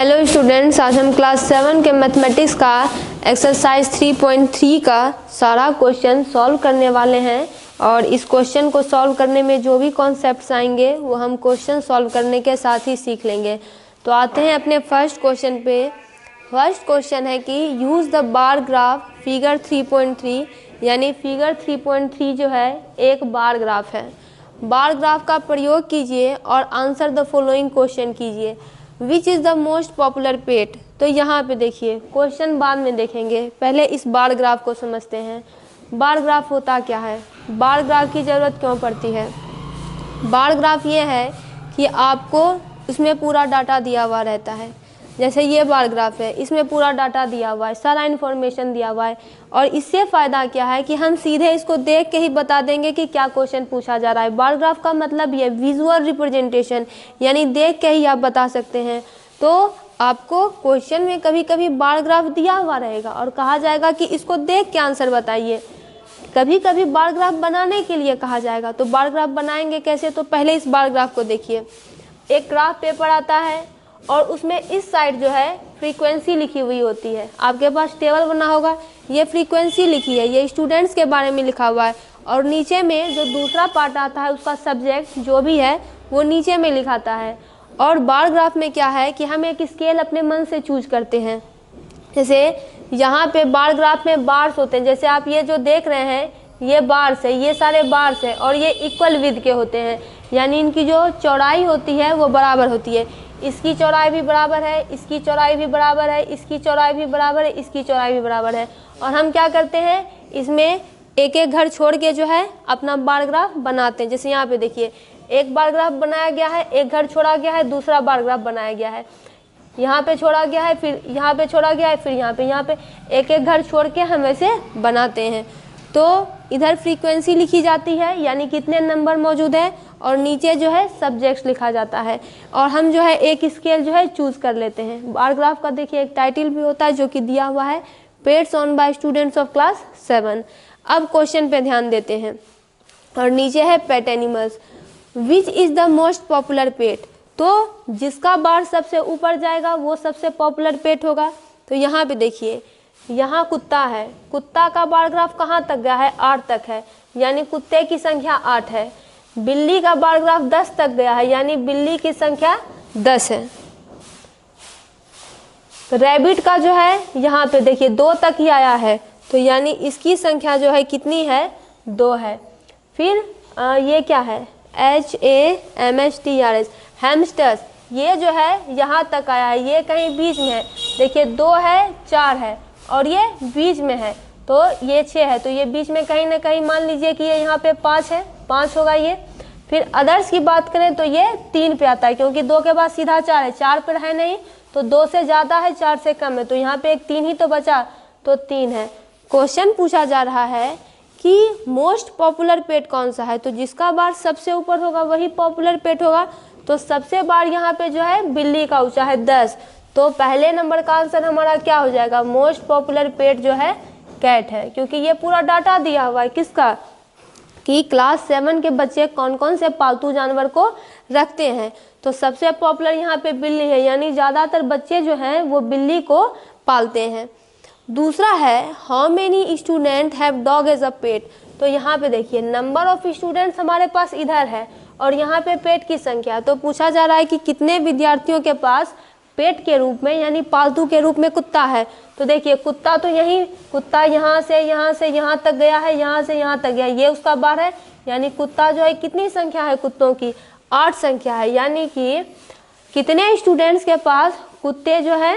Hello students, आज हम class 7 के मैथमेटिक्स का एक्सरसाइज 3.3 का सारा क्वेश्चन सॉल्व करने वाले हैं। और इस क्वेश्चन को सॉल्व करने में जो भी कॉन्सेप्ट्स आएंगे वो हम क्वेश्चन सॉल्व करने के साथ ही सीख लेंगे। तो आते हैं अपने फर्स्ट क्वेश्चन पे। फर्स्ट क्वेश्चन है कि use the bar graph figure 3.3, यानी फिगर 3.3 जो है एक बार ग्राफ है। बार ग्राफ का प्रयोग कीजिए और आंसर द फॉलोइंग क्वेश्चन कीजिए। Which is the most popular pet. तो यहाँ पे देखिए, क्वेश्चन बाद में देखेंगे, पहले इस बार ग्राफ को समझते हैं। बार ग्राफ होता क्या है, बार ग्राफ की ज़रूरत क्यों पड़ती है। बार ग्राफ ये है कि आपको इसमें पूरा डाटा दिया हुआ रहता है। जैसे ये बार ग्राफ है, इसमें पूरा डाटा दिया हुआ है, सारा इन्फॉर्मेशन दिया हुआ है। और इससे फ़ायदा क्या है कि हम सीधे इसको देख के ही बता देंगे कि क्या क्वेश्चन पूछा जा रहा है। बार ग्राफ का मतलब ये विजुअल रिप्रेजेंटेशन, यानी देख के ही आप बता सकते हैं। तो आपको क्वेश्चन में कभी कभी बार ग्राफ दिया हुआ रहेगा और कहा जाएगा कि इसको देख के आंसर बताइए। कभी कभी बार ग्राफ बनाने के लिए कहा जाएगा। तो बार ग्राफ बनाएंगे कैसे, तो पहले इस बार ग्राफ को देखिए। एक ग्राफ पेपर आता है और उसमें इस साइड जो है फ्रीक्वेंसी लिखी हुई होती है। आपके पास टेबल बना होगा, ये फ्रीक्वेंसी लिखी है, ये स्टूडेंट्स के बारे में लिखा हुआ है। और नीचे में जो दूसरा पार्ट आता है उसका सब्जेक्ट जो भी है वो नीचे में लिखाता है। और बार ग्राफ में क्या है कि हम एक स्केल अपने मन से चूज करते हैं। जैसे यहाँ पे बार ग्राफ में बार्स होते हैं, जैसे आप ये जो देख रहे हैं ये बार्स है, ये सारे बार्स है और ये इक्वल विड्थ के होते हैं, यानी इनकी जो चौड़ाई होती है वो बराबर होती है। इसकी चौड़ाई भी बराबर है, इसकी चौड़ाई भी बराबर है, इसकी चौड़ाई भी बराबर है, इसकी चौड़ाई भी बराबर है। और हम क्या करते हैं, इसमें एक एक घर छोड़ के जो है अपना बार ग्राफ बनाते हैं। जैसे यहाँ पे देखिए, एक बार ग्राफ बनाया गया है, एक घर छोड़ा गया है, दूसरा बार ग्राफ बनाया गया है, यहाँ पे छोड़ा गया है, फिर यहाँ पे छोड़ा गया है, फिर यहाँ पे एक एक घर छोड़ के हम ऐसे बनाते हैं। तो इधर फ्रीक्वेंसी लिखी जाती है, यानी कितने नंबर मौजूद है, और नीचे जो है सब्जेक्ट्स लिखा जाता है। और हम जो है एक स्केल जो है चूज कर लेते हैं। बार ग्राफ का देखिए एक टाइटल भी होता है जो कि दिया हुआ है, pets owned by students of class 7। अब क्वेश्चन पे ध्यान देते हैं और नीचे है pet animals. Which is the most popular pet. तो जिसका बार सबसे ऊपर जाएगा वो सबसे पॉपुलर पेट होगा। तो यहाँ पे देखिए, यहाँ कुत्ता है, कुत्ता का बार ग्राफ कहाँ तक गया है, 8 तक है, यानी कुत्ते की संख्या 8 है। बिल्ली का बार ग्राफ 10 तक गया है, यानी बिल्ली की संख्या 10 है। रैबिट का जो है यहाँ पे देखिए 2 तक ही आया है, तो यानी इसकी संख्या जो है कितनी है, 2 है। फिर ये क्या है, HAMSTERS, हैमस्टर्स, ये जो है यहाँ तक आया है, ये कहीं बीच में है। देखिए 2 है, 4 है और ये बीच में है, तो ये 6 है, तो ये बीच में कहीं ना कहीं मान लीजिए कि ये यहाँ पे 5 है, 5 होगा ये। फिर अदर्स की बात करें तो ये 3 पे आता है, क्योंकि 2 के बाद सीधा 4 है, 4 पर है नहीं, तो 2 से ज़्यादा है, 4 से कम है, तो यहाँ पे एक 3 ही तो बचा, तो 3 है। क्वेश्चन पूछा जा रहा है कि मोस्ट पॉपुलर पेट कौन सा है, तो जिसका बार सबसे ऊपर होगा वही पॉपुलर पेट होगा। तो सबसे बार यहाँ पे जो है बिल्ली का ऊंचा है 10, तो पहले नंबर का आंसर हमारा क्या हो जाएगा, मोस्ट पॉपुलर पेट जो है कैट है। क्योंकि ये पूरा डाटा दिया हुआ है किसका, कि क्लास 7 के बच्चे कौन कौन से पालतू जानवर को रखते हैं। तो सबसे पॉपुलर यहाँ पे बिल्ली है, यानी ज़्यादातर बच्चे जो हैं वो बिल्ली को पालते हैं। दूसरा है, how many student have dog as a pet. तो यहाँ पे देखिए नंबर ऑफ स्टूडेंट्स हमारे पास इधर है और यहाँ पे पेट की संख्या। तो पूछा जा रहा है कि कितने विद्यार्थियों के पास पेट के रूप में, यानी पालतू के रूप में कुत्ता है। तो देखिए कुत्ता तो यही, कुत्ता यहाँ से यहाँ तक गया है, यहाँ से यहाँ तक गया, ये उसका बार है। यानी कुत्ता जो है, कितनी संख्या है कुत्तों की, 8 संख्या है। यानी कि कितने स्टूडेंट्स के पास कुत्ते जो है,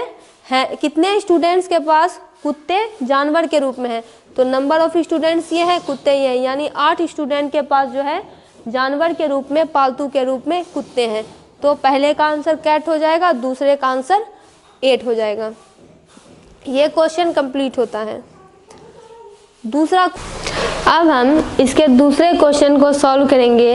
कितने स्टूडेंट्स के पास कुत्ते जानवर के रूप में है। तो नंबर ऑफ स्टूडेंट्स ये है, कुत्ते ये है, यानी 8 स्टूडेंट के पास जो है जानवर के रूप में, पालतू के रूप में कुत्ते हैं। तो पहले का आंसर कैट हो जाएगा, दूसरे का आंसर 8 हो जाएगा। ये क्वेश्चन कंप्लीट होता है। दूसरा, अब हम इसके दूसरे क्वेश्चन को सॉल्व करेंगे।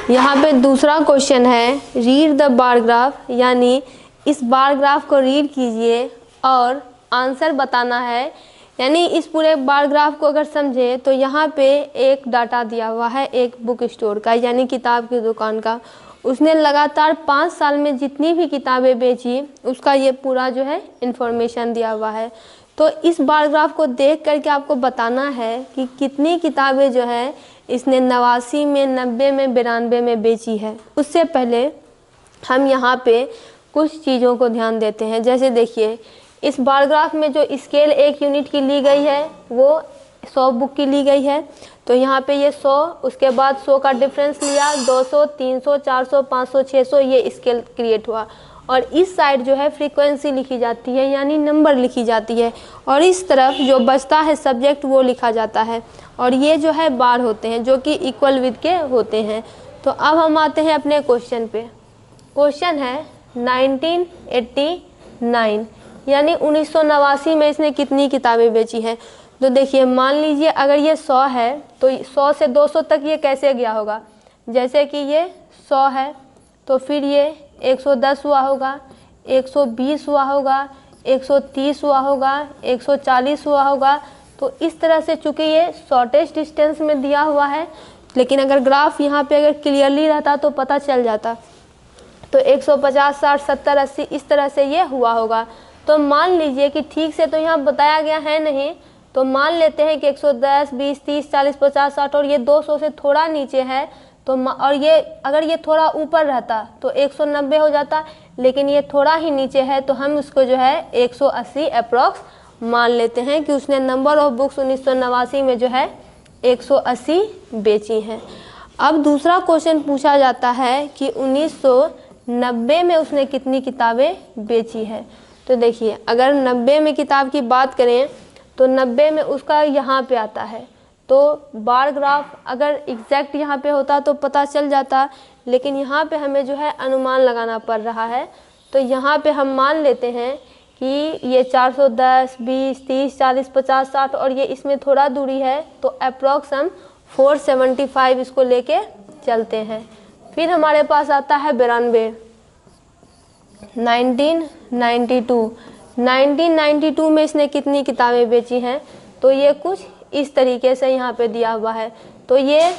यहाँ पे दूसरा क्वेश्चन है, रीड द बार ग्राफ, यानी इस बार ग्राफ को रीड कीजिए और आंसर बताना है। यानी इस पूरे बार ग्राफ को अगर समझे तो यहाँ पे एक डाटा दिया हुआ है एक बुक स्टोर का, यानी किताब की दुकान का, उसने लगातार 5 साल में जितनी भी किताबें बेची उसका ये पूरा जो है इन्फॉर्मेशन दिया हुआ है। तो इस बार ग्राफ को देख करके आपको बताना है कि कितनी किताबें जो है इसने 89 में, 90 में, 92 में बेची है। उससे पहले हम यहाँ पे कुछ चीज़ों को ध्यान देते हैं। जैसे देखिए, इस बार ग्राफ में जो स्केल 1 यूनिट की ली गई है वो 100 बुक की ली गई है। तो यहाँ पे ये 100, उसके बाद 100 का डिफरेंस लिया, 200, 300, 400, 500, 600, ये स्केल क्रिएट हुआ। और इस साइड जो है फ्रीक्वेंसी लिखी जाती है, यानी नंबर लिखी जाती है, और इस तरफ जो बचता है सब्जेक्ट वो लिखा जाता है। और ये जो है बार होते हैं जो कि इक्वल विद के होते हैं। तो अब हम आते हैं अपने क्वेश्चन पे। क्वेश्चन है 1989 यानी 1989 में इसने कितनी किताबें बेची हैं। तो देखिए, मान लीजिए अगर ये 100 है तो 100 से 200 तक ये कैसे गया होगा। जैसे कि ये 100 है तो फिर ये 110 हुआ होगा, 120 हुआ होगा, 130 हुआ होगा, 140 हुआ होगा। तो इस तरह से चूँकि ये शॉर्टेस्ट डिस्टेंस में दिया हुआ है, लेकिन अगर ग्राफ यहाँ पे अगर क्लियरली रहता तो पता चल जाता। तो 150, 60, 70, 80 इस तरह से ये हुआ होगा। तो मान लीजिए कि ठीक से तो यहाँ बताया गया है नहीं, तो मान लेते हैं कि 110, 20, 30, 40, 50, 60 और ये 200 से थोड़ा नीचे है। तो और ये अगर ये थोड़ा ऊपर रहता तो 190 हो जाता, लेकिन ये थोड़ा ही नीचे है तो हम उसको जो है 180 अप्रॉक्स मान लेते हैं कि उसने नंबर ऑफ बुक्स 1989 में जो है 180 बेची हैं। अब दूसरा क्वेश्चन पूछा जाता है कि 1990 में उसने कितनी किताबें बेची है। तो देखिए, अगर 90 में किताब की बात करें तो 90 में उसका यहाँ पे आता है। तो बार ग्राफ अगर एग्जैक्ट यहाँ पे होता तो पता चल जाता, लेकिन यहाँ पे हमें जो है अनुमान लगाना पड़ रहा है। तो यहाँ पे हम मान लेते हैं कि ये 410, 20, 30, 40, 50, 60 और ये इसमें थोड़ा दूरी है, तो अप्रॉक्स हम 475 इसको लेके चलते हैं। फिर हमारे पास आता है 92, 1992 में इसने कितनी किताबें बेची हैं। तो ये कुछ इस तरीके से यहाँ पे दिया हुआ है। तो ये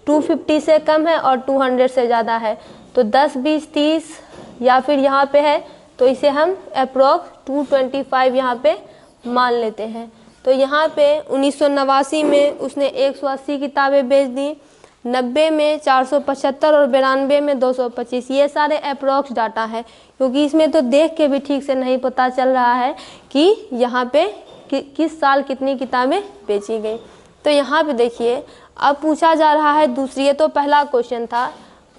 250 से कम है और 200 से ज़्यादा है। तो 10, 20, 30 या फिर यहाँ पे है तो इसे हम अप्रॉक्स 225 यहाँ पे मान लेते हैं। तो यहाँ पे 1989 में उसने 180 किताबें बेच दी, 90 में 475 और 92 में 225। ये सारे अप्रॉक्स डाटा है, क्योंकि इसमें तो देख के भी ठीक से नहीं पता चल रहा है कि यहाँ पे किस साल कितनी किताबें बेची गई। तो यहाँ पे देखिए, अब पूछा जा रहा है दूसरी, ये तो पहला क्वेश्चन था।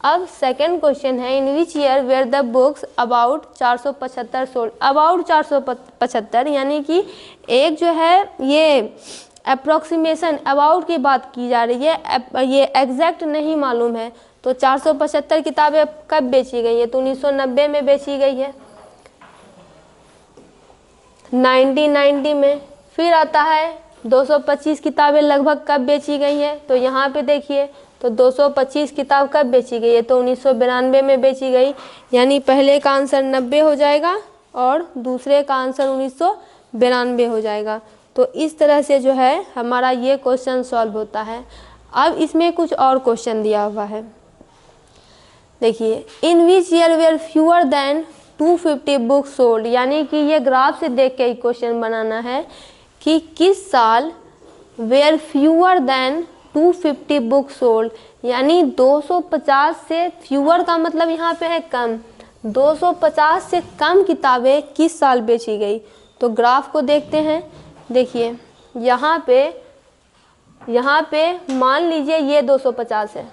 अब सेकंड क्वेश्चन है, in which year were the books about 475 sold. About 475 यानी कि एक जो है ये अप्रॉक्सीमेशन अबाउट की बात की जा रही है, ये एग्जैक्ट नहीं मालूम है। तो 475 किताबें कब बेची गई है, तो 1990 में बेची गई है, 1990 में। फिर आता है 225 किताबें लगभग कब बेची गई हैं। तो यहाँ पे देखिए, तो 225 किताब कब बेची गई है, तो 1992 में बेची गई, यानी पहले का आंसर 90 हो जाएगा और दूसरे का आंसर 1992 हो जाएगा। तो इस तरह से जो है हमारा ये क्वेश्चन सॉल्व होता है। अब इसमें कुछ और क्वेश्चन दिया हुआ है। देखिए, in which year were fewer than 250 books sold, यानी कि ये ग्राफ से देख के क्वेश्चन बनाना है कि किस साल were fewer than 250 books sold, यानी 250 से फ्यूअर का मतलब यहाँ पे है कम, 250 से कम किताबें किस साल बेची गई। तो ग्राफ को देखते हैं। देखिए, यहाँ पे मान लीजिए ये 250 है,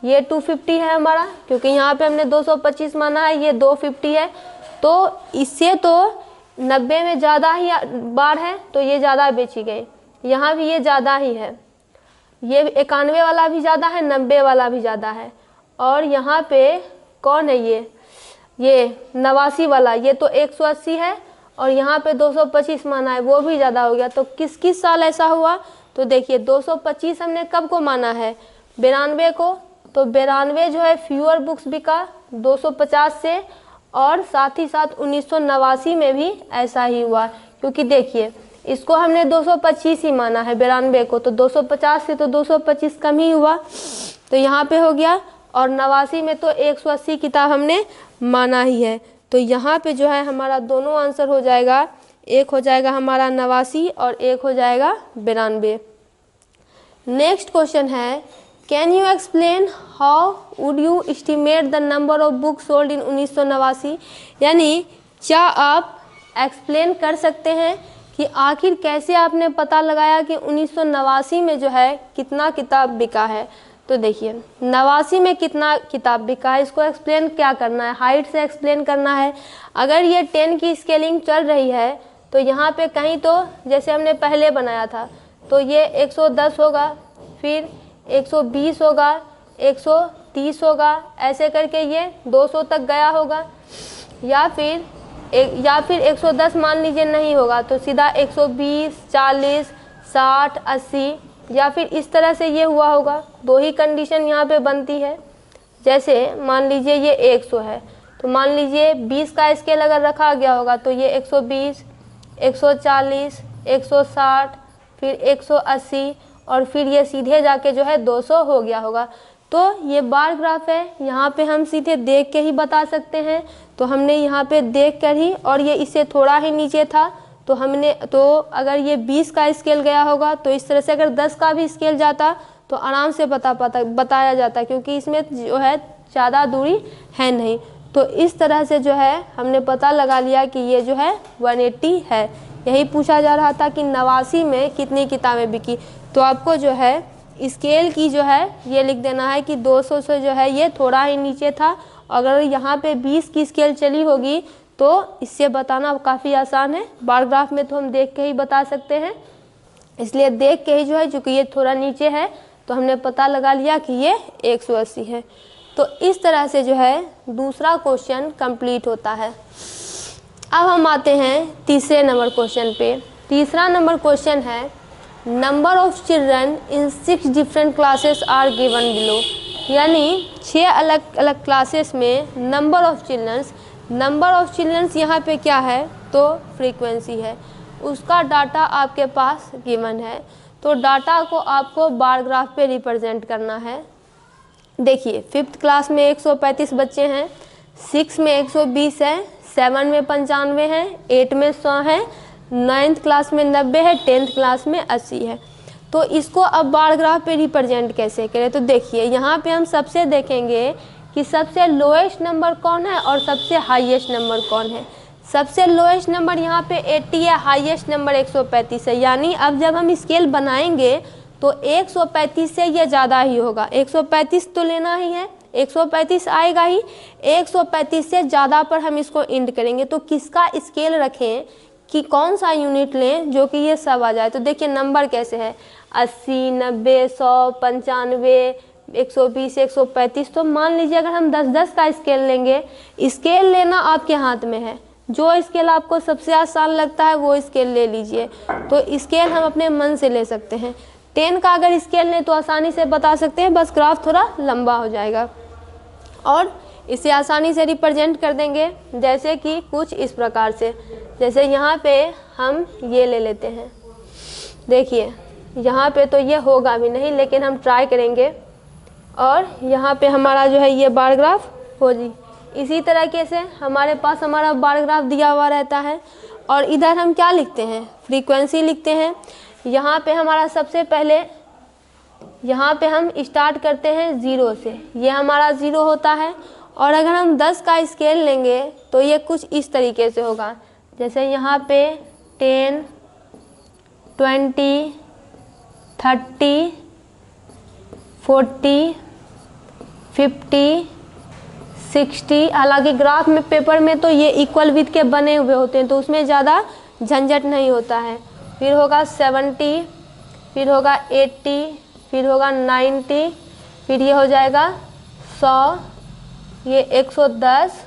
ये 250 है हमारा, क्योंकि यहाँ पे हमने 225 माना है, ये 250 है। तो इससे तो 90 में ज़्यादा ही बार है, तो ये ज़्यादा बेची गई। यहाँ भी ये ज़्यादा ही है, ये 91 वाला भी ज़्यादा है, 90 वाला भी ज़्यादा है। और यहाँ पे कौन है, ये 89 वाला, ये तो 180 है और यहाँ पे 225 माना है, वो भी ज़्यादा हो गया। तो किस किस साल ऐसा हुआ, तो देखिए 225 हमने कब को माना है, 92 को। तो 92 जो है फ्यूअर बुक्स बिका 250 से, और साथ ही साथ 1989 में भी ऐसा ही हुआ, क्योंकि देखिए इसको हमने 225 ही माना है 92 को, तो 250 से तो 225 कम ही हुआ, तो यहाँ पे हो गया। और 89 में तो 180 किताब हमने माना ही है। तो यहाँ पे जो है हमारा दोनों आंसर हो जाएगा, एक हो जाएगा हमारा 89 और एक हो जाएगा 92। नेक्स्ट क्वेश्चन है, can you explain how would you estimate the number of book sold in 1989। यानी क्या आप एक्सप्लेन कर सकते हैं कि आखिर कैसे आपने पता लगाया कि 1989 में जो है कितना किताब बिका है। तो देखिए 89 में कितना किताब बिका है, इसको एक्सप्लेन क्या करना है, हाइट से एक्सप्लेन करना है। अगर ये 10 की स्केलिंग चल रही है तो यहाँ पे कहीं तो जैसे हमने पहले बनाया था तो ये 110 होगा, फिर 120 होगा, 130 होगा, ऐसे करके ये 200 तक गया होगा। या फिर 110 मान लीजिए नहीं होगा तो सीधा 120, 40, 60, 80 या फिर इस तरह से ये हुआ होगा। दो ही कंडीशन यहाँ पे बनती है। जैसे मान लीजिए ये 100 है तो मान लीजिए 20 का स्केल अगर रखा गया होगा तो ये 120, 140, 160, फिर 180 और फिर ये सीधे जाके जो है 200 हो गया होगा। तो ये बार ग्राफ है, यहाँ पे हम सीधे देख के ही बता सकते हैं। तो हमने यहाँ पे देख कर ही, और ये इससे थोड़ा ही नीचे था तो अगर ये 20 का स्केल गया होगा तो इस तरह से अगर 10 का भी स्केल जाता तो आराम से बताया जाता, क्योंकि इसमें जो है ज़्यादा दूरी है नहीं। तो इस तरह से जो है हमने पता लगा लिया कि ये जो है 180 है। यही पूछा जा रहा था कि 89 में कितनी किताबें बिकी। तो आपको जो है स्केल की जो है ये लिख देना है कि 200 से जो है ये थोड़ा ही नीचे था। अगर यहाँ पे 20 की स्केल चली होगी तो इससे बताना काफ़ी आसान है। बार ग्राफ में तो हम देख के ही बता सकते हैं, इसलिए देख के ही जो है, चूँकि ये थोड़ा नीचे है तो हमने पता लगा लिया कि ये 180 है। तो इस तरह से जो है दूसरा क्वेश्चन कंप्लीट होता है। अब हम आते हैं तीसरे नंबर क्वेश्चन पे। तीसरा नंबर क्वेश्चन है, number of children in 6 different classes are given below. यानी 6 अलग अलग क्लासेस में नंबर ऑफ चिल्ड्रंस यहाँ पे क्या है तो फ्रीक्वेंसी है, उसका डाटा आपके पास गिवन है। तो डाटा को आपको बार ग्राफ पे रिप्रेजेंट करना है। देखिए 5th क्लास में 135 बच्चे हैं, 6 में 120 है, 7 में 95 है, 8 में 100 है, 9th क्लास में 90 है, 10th क्लास में 80 है। तो इसको अब बार ग्राफ पे रिप्रेजेंट कैसे करें। तो देखिए यहाँ पे हम सबसे देखेंगे कि सबसे लोएस्ट नंबर कौन है और सबसे हाईएस्ट नंबर कौन है। सबसे लोएस्ट नंबर यहाँ पे 80 है, हाईएस्ट नंबर 135 है। यानी अब जब हम स्केल बनाएंगे तो 135 से ये ज़्यादा ही होगा। 135 तो लेना ही है, 135 आएगा ही, 135 से ज़्यादा पर हम इसको इंड करेंगे। तो किसका स्केल रखें कि कौन सा यूनिट लें जो कि ये सब आ जाए। तो देखिए नंबर कैसे है, 80, 90, 100, 95, 120, 135। तो मान लीजिए अगर हम 10-10 का स्केल लेंगे, स्केल लेना आपके हाथ में है, जो स्केल आपको सबसे आसान लगता है वो स्केल ले लीजिए। तो स्केल हम अपने मन से ले सकते हैं। 10 का अगर स्केल लें तो आसानी से बता सकते हैं, बस ग्राफ थोड़ा लंबा हो जाएगा और इसे आसानी से रिप्रेजेंट कर देंगे। जैसे कि कुछ इस प्रकार से, जैसे यहाँ पे हम ये ले लेते हैं। देखिए यहाँ पे तो ये होगा भी नहीं, लेकिन हम ट्राई करेंगे। और यहाँ पे हमारा जो है ये बार ग्राफ हो जी। इसी तरीके से हमारे पास हमारा बार ग्राफ दिया हुआ रहता है और इधर हम क्या लिखते हैं, फ्रीक्वेंसी लिखते हैं। यहाँ पे हमारा सबसे पहले यहाँ पे हम स्टार्ट करते हैं 0 से, ये हमारा 0 होता है। और अगर हम 10 का स्केल लेंगे तो ये कुछ इस तरीके से होगा। जैसे यहाँ पे 10, 20, 30, 40, 50, 60। हालांकि ग्राफ में पेपर में तो ये इक्वल विथ के बने हुए होते हैं तो उसमें ज़्यादा झंझट नहीं होता है। फिर होगा 70, फिर होगा 80, फिर होगा 90, फिर ये हो जाएगा 100, ये 110,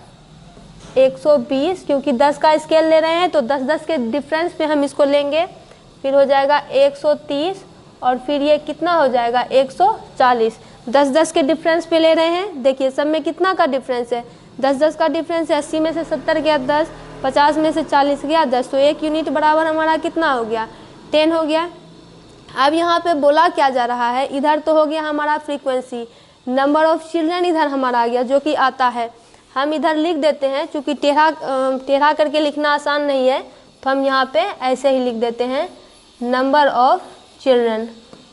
120, क्योंकि 10 का स्केल ले रहे हैं तो 10-10 के डिफरेंस पे हम इसको लेंगे। फिर हो जाएगा 130 और फिर ये कितना हो जाएगा 140। 10-10 के डिफरेंस पे ले रहे हैं। देखिए सब में कितना का डिफरेंस है, 10-10 का डिफरेंस है। 80 में से 70 गया 10, 50 में से 40 गया 10, तो 1 यूनिट बराबर हमारा कितना हो गया 10 हो गया। अब यहाँ पे बोला क्या जा रहा है, इधर तो हो गया हमारा फ्रीक्वेंसी, नंबर ऑफ चिल्ड्रन इधर हमारा आ गया जो कि आता है, हम इधर लिख देते हैं, चूँकि टेढ़ा करके लिखना आसान नहीं है तो हम यहाँ पे ऐसे ही लिख देते हैं नंबर ऑफ चिल्ड्रन,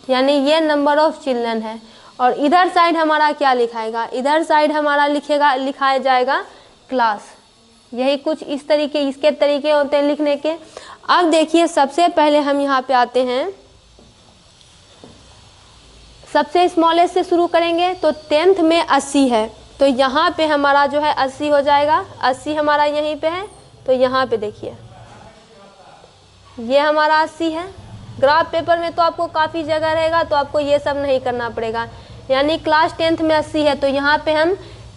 यानी ये नंबर ऑफ चिल्ड्रन है। और इधर साइड हमारा क्या लिखाएगा, इधर साइड हमारा लिखाया जाएगा क्लास। यही कुछ इस तरीके इसके तरीके होते हैं लिखने के। अब देखिए सबसे पहले हम यहाँ पे आते हैं, सबसे स्मॉलेस्ट से शुरू करेंगे तो 10th में 80 है, तो यहाँ पे हमारा जो है 80 हो जाएगा, 80 हमारा यहीं पे है। तो यहाँ पे देखिए ये हमारा 80 है। ग्राफ पेपर में तो आपको काफ़ी जगह रहेगा तो आपको ये सब नहीं करना पड़ेगा, यानी क्लास 10th में 80 है तो यहाँ पे हम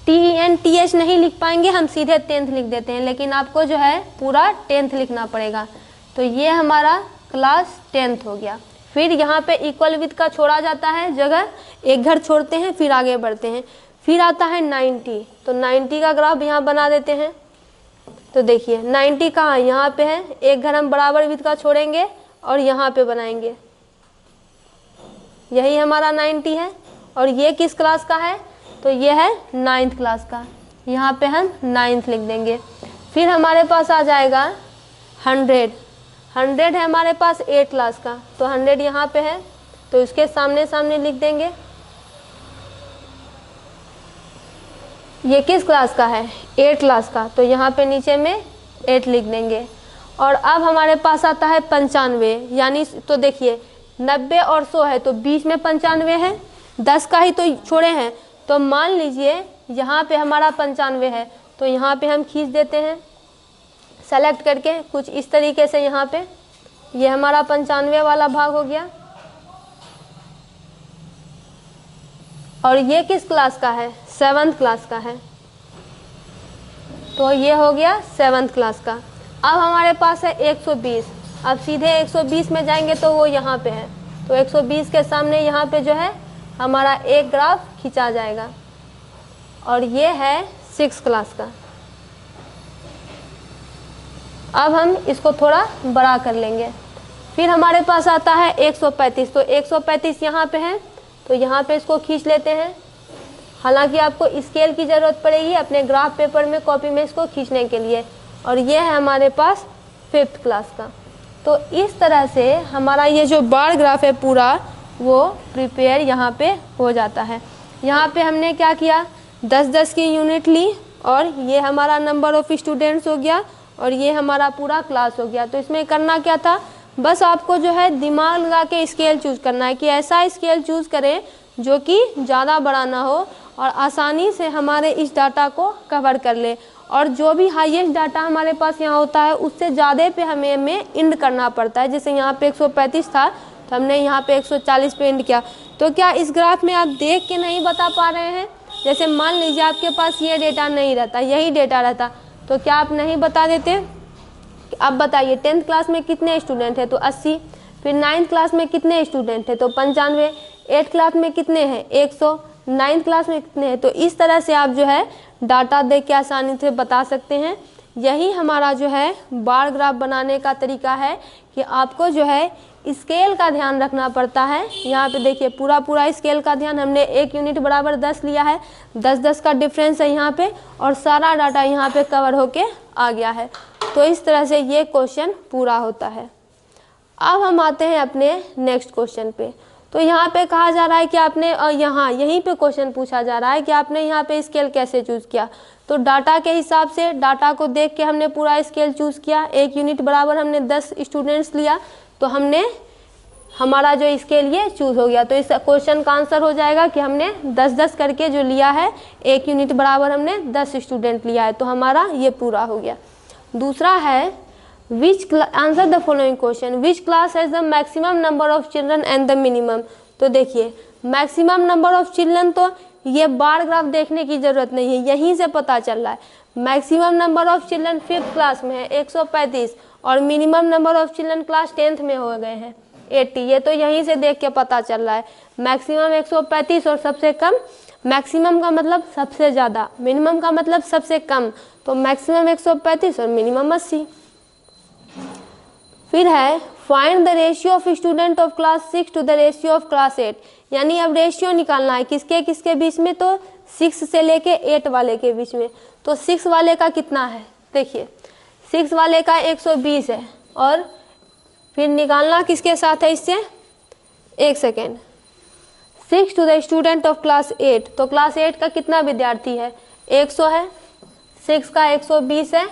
TNTH नहीं लिख पाएंगे, हम सीधे 10th लिख देते हैं, लेकिन आपको जो है पूरा 10th लिखना पड़ेगा। तो ये हमारा क्लास 10th हो गया। फिर यहाँ पे इक्वल विथ का छोड़ा जाता है जगह, एक घर छोड़ते हैं फिर आगे बढ़ते हैं। फिर आता है 90, तो 90 का ग्राफ यहाँ बना देते हैं। तो देखिए 90 कहाँ यहाँ पे है, एक घर हम बराबर विथ का छोड़ेंगे और यहाँ पे बनाएंगे, यही हमारा 90 है। और ये किस क्लास का है, तो ये है 9th क्लास का, यहाँ पे हम 9th लिख देंगे। फिर हमारे पास आ जाएगा 100, 100 है हमारे पास 8 क्लास का, तो 100 यहाँ पे है तो इसके सामने सामने लिख देंगे। ये किस क्लास का है, 8 क्लास का, तो यहाँ पे नीचे में 8 लिख देंगे। और अब हमारे पास आता है 95, यानी तो देखिए 90 और 100 है तो बीच में 95 है, 10 का ही तो छोड़े हैं, तो मान लीजिए यहाँ पे हमारा 95 है तो यहाँ पे हम खींच देते हैं सेलेक्ट करके कुछ इस तरीके से। यहाँ पे ये हमारा 95 वाला भाग हो गया। और ये किस क्लास का है, 7th क्लास का है, तो ये हो गया 7th क्लास का। अब हमारे पास है 120, अब सीधे 120 में जाएंगे तो वो यहाँ पे है, तो 120 के सामने यहाँ पे जो है हमारा एक ग्राफ खींचा जाएगा और ये है 6th क्लास का। अब हम इसको थोड़ा बड़ा कर लेंगे। फिर हमारे पास आता है 135, तो 135 यहाँ पे है तो यहाँ पे इसको खींच लेते हैं। हालांकि आपको स्केल की ज़रूरत पड़ेगी अपने ग्राफ पेपर में कॉपी में इसको खींचने के लिए। और ये है हमारे पास 5th क्लास का। तो इस तरह से हमारा ये जो बार ग्राफ है पूरा वो प्रिपेयर यहाँ पे हो जाता है। यहाँ पे हमने क्या किया, 10-10 की यूनिट ली और ये हमारा नंबर ऑफ स्टूडेंट्स हो गया और ये हमारा पूरा क्लास हो गया। तो इसमें करना क्या था, बस आपको जो है दिमाग लगा के स्केल चूज़ करना है कि ऐसा स्केल चूज़ करें जो कि ज़्यादा बड़ा ना हो और आसानी से हमारे इस डाटा को कवर कर ले। और जो भी हाईएस्ट डाटा हमारे पास यहाँ होता है उससे ज़्यादा पे हमें इंड करना पड़ता है। जैसे यहाँ पे 135 था तो हमने यहाँ पे 140 पे इंड किया। तो क्या इस ग्राफ में आप देख के नहीं बता पा रहे हैं, जैसे मान लीजिए आपके पास ये डेटा नहीं रहता, यही डेटा रहता, तो क्या आप नहीं बता देते। अब बताइए 10th क्लास में कितने स्टूडेंट हैं, तो 80। फिर 9th क्लास में कितने स्टूडेंट हैं, तो 95। 8th क्लास में कितने हैं, 100। 9th क्लास में कितने हैं। तो इस तरह से आप जो है डाटा देख के आसानी से बता सकते हैं। यही हमारा जो है बार ग्राफ बनाने का तरीका है कि आपको जो है स्केल का ध्यान रखना पड़ता है। यहाँ पे देखिए पूरा स्केल का ध्यान, हमने 1 यूनिट बराबर 10 लिया है, 10-10 का डिफरेंस है यहाँ पे और सारा डाटा यहाँ पे कवर होके आ गया है। तो इस तरह से ये क्वेश्चन पूरा होता है। अब हम आते हैं अपने नेक्स्ट क्वेश्चन पे। तो यहाँ पे कहा जा रहा है कि आपने यहीं पे क्वेश्चन पूछा जा रहा है कि आपने यहाँ पे स्केल कैसे चूज़ किया। तो डाटा के हिसाब से, डाटा को देख के हमने पूरा स्केल चूज़ किया। 1 यूनिट बराबर हमने 10 स्टूडेंट्स लिया तो हमने हमारा जो स्केल ये चूज़ हो गया। तो इस क्वेश्चन का आंसर हो जाएगा कि हमने 10-10 करके जो लिया है, 1 यूनिट बराबर हमने 10 स्टूडेंट लिया है, तो हमारा ये पूरा हो गया। दूसरा है answer the following question, which class has the maximum number of children and the minimum. तो देखिए मैक्सिमम नंबर ऑफ चिल्ड्रन तो ये बार ग्राफ देखने की ज़रूरत नहीं है, यहीं से पता चल रहा है। Maximum number of children 5th class में है 135 और minimum number of children class 10th में हो गए हैं 80। ये तो यहीं से देख के पता चल रहा है। मैक्सिमम 135 और सबसे कम, मैक्सिमम का मतलब सबसे ज़्यादा, मिनिमम का मतलब सबसे कम, तो मैक्सिमम 135 और मिनिमम 80। फिर है find the ratio of student of class 6 to the ratio of class 8, यानी अब रेशियो निकालना है किसके किसके बीच में, तो 6 से लेके 8 वाले के बीच में। तो 6 वाले का कितना है, देखिए 6 वाले का 120 है, और फिर निकालना किसके साथ है इससे, एक second, 6 to the student of class 8, तो क्लास 8 का कितना विद्यार्थी है, 100 है, 6 का 120 है,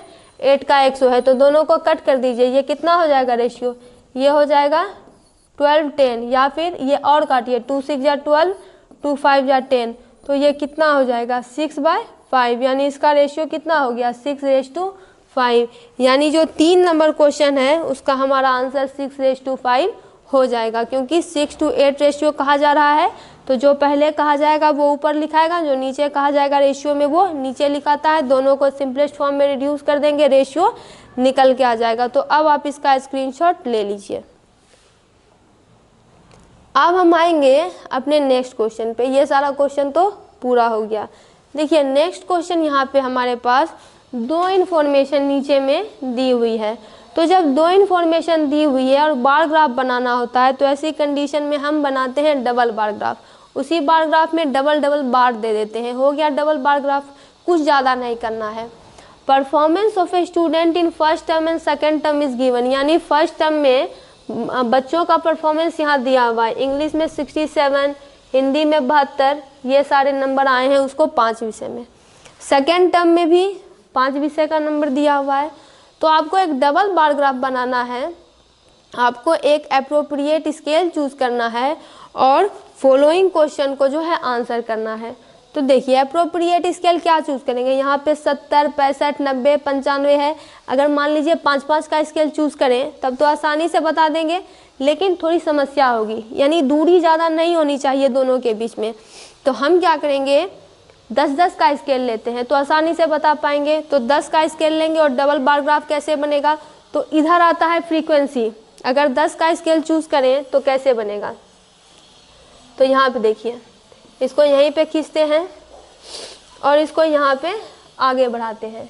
8 का 100 है, तो दोनों को कट कर दीजिए, ये कितना हो जाएगा रेशियो, ये हो जाएगा 12:10, या फिर ये और काटिए, 2 6 या 12, 2 5 या 10, तो ये कितना हो जाएगा 6/5, यानी इसका रेशियो कितना हो गया 6:5, यानी जो 3 नंबर क्वेश्चन है उसका हमारा आंसर 6:5 हो जाएगा, क्योंकि 6 to 8 रेशियो कहा जा रहा है, तो जो पहले कहा जाएगा वो ऊपर लिखाएगा, जो नीचे कहा जाएगा रेशियो में वो नीचे लिखाता है, दोनों को सिंपलेस्ट फॉर्म में रिड्यूस कर देंगे, रेशियो निकल के आ जाएगा। तो अब आप इसका स्क्रीनशॉट ले लीजिए। अब हम आएंगे अपने नेक्स्ट क्वेश्चन पे, ये सारा क्वेश्चन तो पूरा हो गया। देखिए नेक्स्ट क्वेश्चन यहाँ पे हमारे पास 2 इन्फॉर्मेशन नीचे में दी हुई है, तो जब 2 इन्फॉर्मेशन दी हुई है और बार ग्राफ बनाना होता है, तो ऐसी कंडीशन में हम बनाते हैं डबल बार ग्राफ, उसी बार ग्राफ में डबल डबल बार दे देते हैं, हो गया डबल बार ग्राफ, कुछ ज़्यादा नहीं करना है। Performance of a student in first term and second term is given, यानी फर्स्ट टर्म में बच्चों का परफॉर्मेंस यहाँ दिया हुआ है, इंग्लिश में 67, हिंदी में 72, ये सारे नंबर आए हैं उसको 5 विषय में, सेकेंड टर्म में भी 5 विषय का नंबर दिया हुआ है। तो आपको एक डबल बार ग्राफ बनाना है, आपको एक एप्रोप्रिएट स्केल चूज करना है और फॉलोइंग क्वेश्चन को जो है आंसर करना है। तो देखिए एप्रोप्रिएट स्केल क्या चूज करेंगे, यहाँ पे 70, 65, 90, 95 है, अगर मान लीजिए 5-5 का स्केल चूज करें तब तो आसानी से बता देंगे, लेकिन थोड़ी समस्या होगी, यानी दूरी ज़्यादा नहीं होनी चाहिए दोनों के बीच में। तो हम क्या करेंगे 10-10 का स्केल लेते हैं, तो आसानी से बता पाएंगे। तो 10 का स्केल लेंगे, और डबल बार ग्राफ कैसे बनेगा, तो इधर आता है फ्रीक्वेंसी, अगर 10 का स्केल चूज करें तो कैसे बनेगा, तो यहाँ पे देखिए इसको यहीं पे खींचते हैं और इसको यहाँ पे आगे बढ़ाते हैं,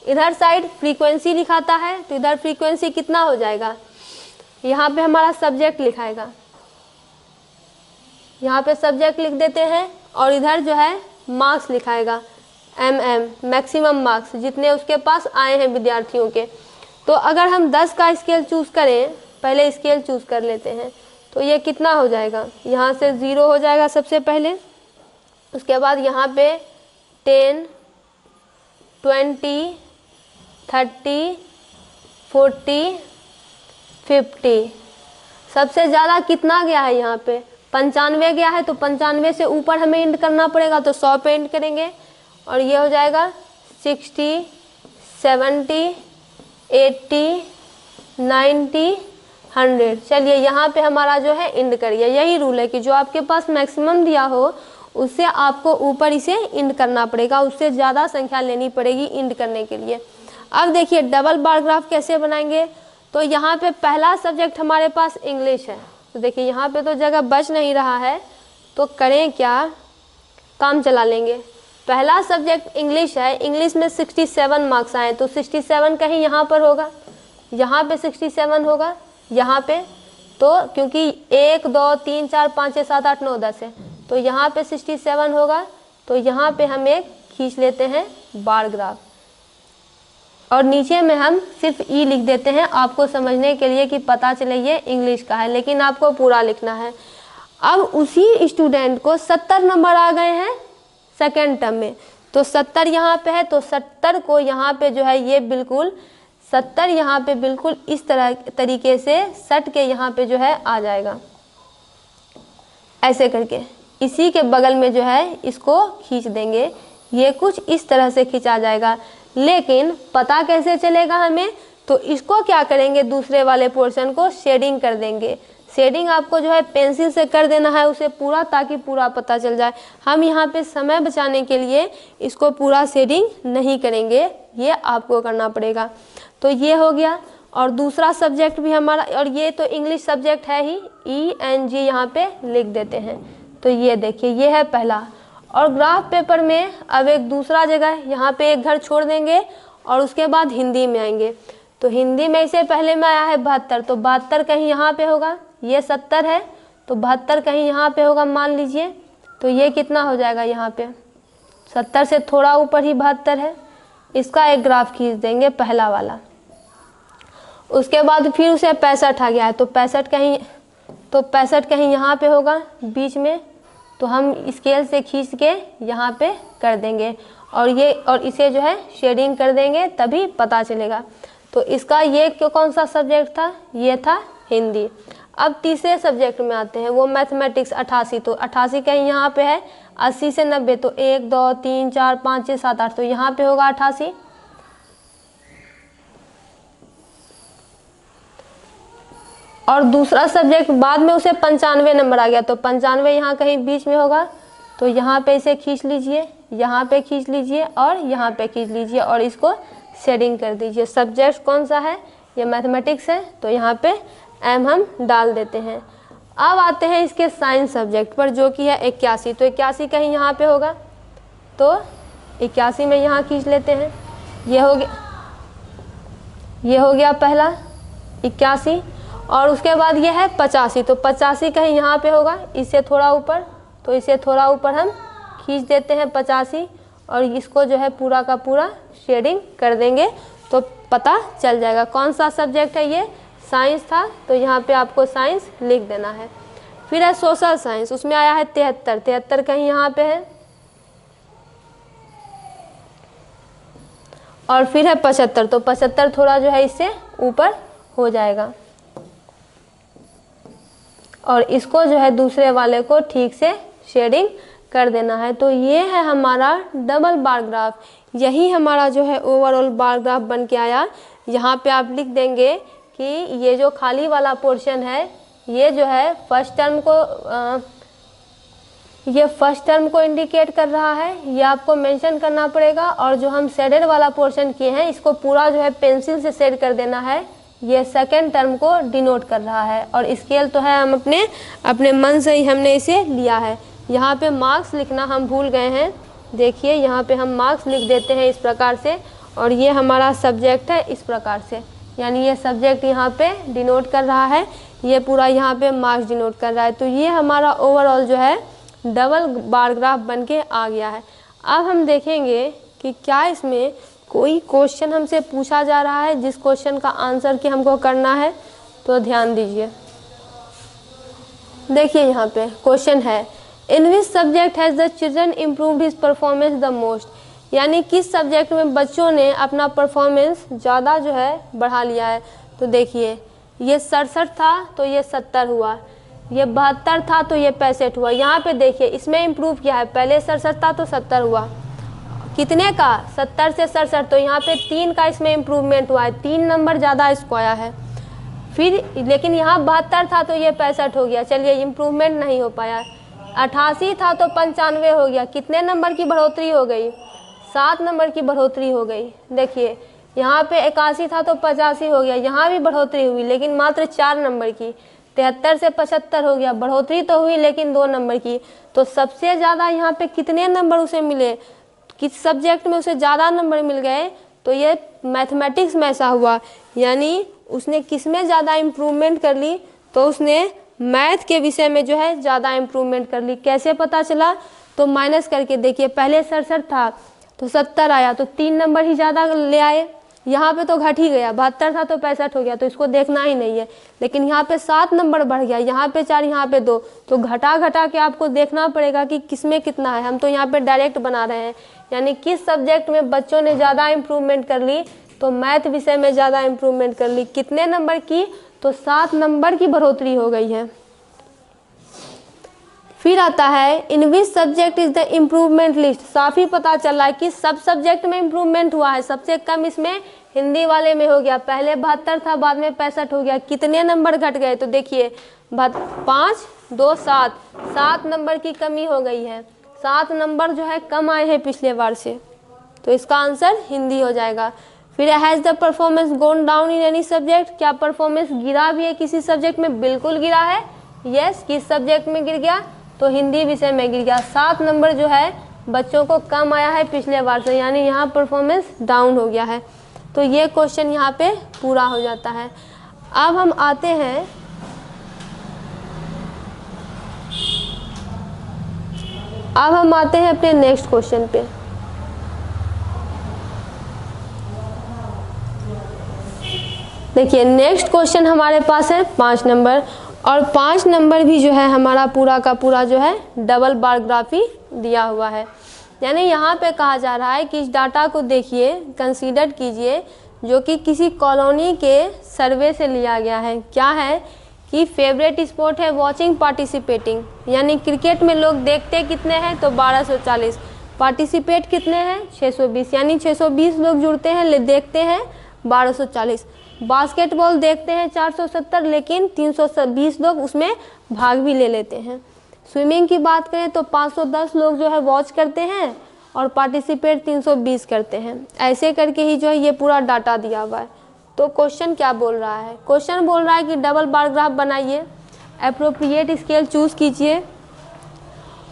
इधर साइड फ्रीक्वेंसी लिखाता है, तो इधर फ्रीक्वेंसी कितना हो जाएगा, यहाँ पे हमारा सब्जेक्ट लिखाएगा, यहाँ पे सब्जेक्ट लिख देते हैं, और इधर जो है मार्क्स लिखाएगा, मैक्सिमम मार्क्स जितने उसके पास आए हैं विद्यार्थियों के। तो अगर हम 10 का स्केल चूज करें, पहले स्केल चूज कर लेते हैं, तो ये कितना हो जाएगा, यहाँ से 0 हो जाएगा सबसे पहले, उसके बाद यहाँ पे 10, 20, 30, 40, 50, सबसे ज़्यादा कितना गया है यहाँ पे 95 गया है, तो 95 से ऊपर हमें इंड करना पड़ेगा, तो 100 पे इंड करेंगे, और ये हो जाएगा 60, 70, 80, 90, 100। चलिए यहाँ पे हमारा जो है इंड करिए, यही रूल है कि जो आपके पास मैक्सिमम दिया हो उससे आपको ऊपर इसे इंड करना पड़ेगा, उससे ज़्यादा संख्या लेनी पड़ेगी इंड करने के लिए। अब देखिए डबल बार ग्राफ कैसे बनाएंगे, तो यहाँ पे पहला सब्जेक्ट हमारे पास इंग्लिश है, तो देखिए यहाँ पे तो जगह बच नहीं रहा है, तो करें क्या, काम चला लेंगे। पहला सब्जेक्ट इंग्लिश है, इंग्लिश में 67 मार्क्स आए, तो 67 कहीं यहाँ पर होगा, यहाँ पे 67 होगा, यहाँ पे, तो क्योंकि 1 2 3 4 5 6 7 8 9 10 है, तो यहाँ पे 67 होगा, तो यहाँ पे हम एक खींच लेते हैं बार ग्राफ, और नीचे में हम सिर्फ ई लिख देते हैं आपको समझने के लिए कि पता चले ये इंग्लिश का है, लेकिन आपको पूरा लिखना है। अब उसी स्टूडेंट को 70 नंबर आ गए हैं सेकेंड टर्म में, तो 70 यहाँ पे है, तो 70 को यहाँ पे जो है ये बिल्कुल 70 यहाँ पे बिल्कुल इस तरीके से सट के यहाँ पे जो है आ जाएगा, ऐसे करके इसी के बगल में जो है इसको खींच देंगे, ये कुछ इस तरह से खींचा जाएगा। लेकिन पता कैसे चलेगा हमें, तो इसको क्या करेंगे, दूसरे वाले पोर्शन को शेडिंग कर देंगे। शेडिंग आपको जो है पेंसिल से कर देना है उसे पूरा, ताकि पूरा पता चल जाए। हम यहाँ पे समय बचाने के लिए इसको पूरा शेडिंग नहीं करेंगे, ये आपको करना पड़ेगा। तो ये हो गया, और दूसरा सब्जेक्ट भी हमारा, और ये तो इंग्लिश सब्जेक्ट है ही, ENG यहाँ पे लिख देते हैं। तो ये देखिए ये है पहला, और ग्राफ पेपर में अब एक दूसरा जगह यहाँ पे एक घर छोड़ देंगे और उसके बाद हिंदी में आएंगे। तो हिंदी में इसे पहले में आया है 72, तो 72 कहीं यहाँ पे होगा, ये 70 है तो 72 कहीं यहाँ पे होगा मान लीजिए, तो ये कितना हो जाएगा यहाँ पे 70 से थोड़ा ऊपर ही 72 है। इसका एक ग्राफ खींच देंगे पहला वाला। उसके बाद फिर उसे 65 आ गया है, तो 65 कहीं यहाँ पे होगा बीच में, तो हम स्केल से खींच के यहाँ पे कर देंगे और इसे जो है शेडिंग कर देंगे तभी पता चलेगा। तो इसका ये कौन सा सब्जेक्ट था, ये था हिंदी। अब तीसरे सब्जेक्ट में आते हैं, वो मैथमेटिक्स 88, तो 88 कहीं यहाँ पे है, 80 से 90 तो 1 2 3 4 5 6 7 8, तो यहाँ पे होगा 88। और दूसरा सब्जेक्ट बाद में उसे 95 नंबर आ गया, तो 95 यहाँ कहीं बीच में होगा, तो यहाँ पे इसे खींच लीजिए, यहाँ पे खींच लीजिए और यहाँ पे खींच लीजिए और इसको शेडिंग कर दीजिए। सब्जेक्ट कौन सा है, ये मैथमेटिक्स है, तो यहाँ पे एम हम डाल देते हैं। अब आते हैं इसके साइंस सब्जेक्ट पर जो कि है 81, तो 81 कहीं यहाँ पे होगा, तो 81 में यहाँ खींच लेते हैं। ये हो गया पहला 81, और उसके बाद ये है 85, तो 85 कहीं यहाँ पे होगा, इससे थोड़ा ऊपर, तो इसे थोड़ा ऊपर हम खींच देते हैं 85 और इसको जो है पूरा का पूरा शेडिंग कर देंगे तो पता चल जाएगा कौन सा सब्जेक्ट है। ये साइंस था, तो यहाँ पे आपको साइंस लिख देना है। फिर है सोशल साइंस, उसमें आया है 73 कहीं यहाँ पे है, और फिर है 75, तो 75 थोड़ा जो है इससे ऊपर हो जाएगा और इसको जो है दूसरे वाले को ठीक से शेडिंग कर देना है। तो ये है हमारा डबल बार ग्राफ, यही हमारा जो है ओवरऑल बार ग्राफ बन के आया। यहाँ पे आप लिख देंगे कि ये जो खाली वाला पोर्शन है ये जो है फर्स्ट टर्म को इंडिकेट कर रहा है, ये आपको मेंशन करना पड़ेगा। और जो हम शेडेड वाला पोर्शन किए हैं इसको पूरा जो है पेंसिल से शेड कर देना है, ये सेकेंड टर्म को डिनोट कर रहा है। और स्केल तो है हम अपने मन से ही हमने इसे लिया है। यहाँ पे मार्क्स लिखना हम भूल गए हैं, देखिए यहाँ पे हम मार्क्स लिख देते हैं इस प्रकार से, और ये हमारा सब्जेक्ट है इस प्रकार से, यानी ये सब्जेक्ट यहाँ पे डिनोट कर रहा है, ये पूरा यहाँ पे मार्क्स डिनोट कर रहा है। तो ये हमारा ओवरऑल जो है डबल बार ग्राफ बन के आ गया है। अब हम देखेंगे कि क्या इसमें कोई क्वेश्चन हमसे पूछा जा रहा है जिस क्वेश्चन का आंसर कि हमको करना है। तो ध्यान दीजिए, देखिए यहाँ पे क्वेश्चन है, in which subject has the children improved his performance the most, यानी किस सब्जेक्ट में बच्चों ने अपना परफॉर्मेंस ज़्यादा जो है बढ़ा लिया है। तो देखिए ये 67 था तो ये 70 हुआ, ये 72 था तो ये 65 हुआ। यहाँ पे देखिए इसमें इम्प्रूव किया है, पहले 67 था तो 70 हुआ, कितने का 70 से 67, तो यहाँ पे 3 का इसमें इम्प्रूवमेंट हुआ है, 3 नंबर ज़्यादा इसको आया है। फिर लेकिन यहाँ 72 था तो ये 65 हो गया, चलिए इम्प्रूवमेंट नहीं हो पाया। 88 था तो 95 हो गया, कितने नंबर की बढ़ोतरी हो गई, 7 नंबर की बढ़ोतरी हो गई। देखिए यहाँ पे 81 था तो 85 हो गया, यहाँ भी बढ़ोतरी हुई लेकिन मात्र 4 नंबर की। 73 से 75 हो गया, बढ़ोतरी तो हुई लेकिन 2 नंबर की। तो सबसे ज़्यादा यहाँ पे कितने नंबर उसे मिले, किस सब्जेक्ट में उसे ज़्यादा नंबर मिल गए, तो ये मैथमेटिक्स में ऐसा हुआ, यानी उसने किस में ज़्यादा इम्प्रूवमेंट कर ली, तो उसने मैथ के विषय में जो है ज़्यादा इम्प्रूवमेंट कर ली। कैसे पता चला, तो माइनस करके देखिए, पहले 67 था तो 70 आया, तो 3 नंबर ही ज़्यादा ले आए, यहाँ पे तो घट ही गया, 72 था तो 65 हो गया, तो इसको देखना ही नहीं है। लेकिन यहाँ पे 7 नंबर बढ़ गया, यहाँ पे 4 यहाँ पे 2, तो घटा के आपको देखना पड़ेगा कि किस में कितना है। हम तो यहाँ पे डायरेक्ट बना रहे हैं, यानी किस सब्जेक्ट में बच्चों ने ज़्यादा इम्प्रूवमेंट कर ली, तो मैथ विषय में ज़्यादा इम्प्रूवमेंट कर ली। कितने नंबर की, तो 7 नंबर की बढ़ोतरी हो गई है। फिर आता है in which subject is the improvement list, साफ ही पता चल रहा है कि सब सब्जेक्ट में इम्प्रूवमेंट हुआ है। सबसे कम इसमें हिंदी वाले में हो गया, पहले 72 था बाद में 65 हो गया, कितने नंबर घट गए, तो देखिए 5 2 7, 7 नंबर की कमी हो गई है, 7 नंबर जो है कम आए हैं पिछले बार से, तो इसका आंसर हिंदी हो जाएगा। फिर has the performance gone down in any subject, क्या परफॉर्मेंस गिरा भी है किसी सब्जेक्ट में, बिल्कुल गिरा है, यस। किस सब्जेक्ट में गिर गया, तो हिंदी विषय में गिर गया, 7 नंबर जो है बच्चों को कम आया है पिछले बार से, यानी यहाँ परफॉर्मेंस डाउन हो गया है। तो ये क्वेश्चन यहाँ पे पूरा हो जाता है। अब हम आते हैं अपने नेक्स्ट क्वेश्चन पे। देखिए नेक्स्ट क्वेश्चन हमारे पास है 5 नंबर, और 5 नंबर भी जो है हमारा पूरा का पूरा जो है डबल बार ग्राफ ही दिया हुआ है। यानी यहाँ पे कहा जा रहा है कि इस डाटा को देखिए, कंसीडर कीजिए, जो कि किसी कॉलोनी के सर्वे से लिया गया है। क्या है कि फेवरेट स्पोर्ट है वॉचिंग पार्टिसिपेटिंग, यानी क्रिकेट में लोग देखते कितने हैं तो 1240, पार्टिसिपेट कितने हैं 620, यानी 620 लोग जुड़ते हैं देखते हैं 1240। बास्केटबॉल देखते हैं 470, लेकिन 320 लोग उसमें भाग भी ले लेते हैं। स्विमिंग की बात करें तो 510 लोग जो है वॉच करते हैं और पार्टिसिपेट 320 करते हैं। ऐसे करके ही जो है ये पूरा डाटा दिया हुआ है। तो क्वेश्चन क्या बोल रहा है? क्वेश्चन बोल रहा है कि डबल बार ग्राफ बनाइए, एप्रोप्रिएट स्केल चूज कीजिए।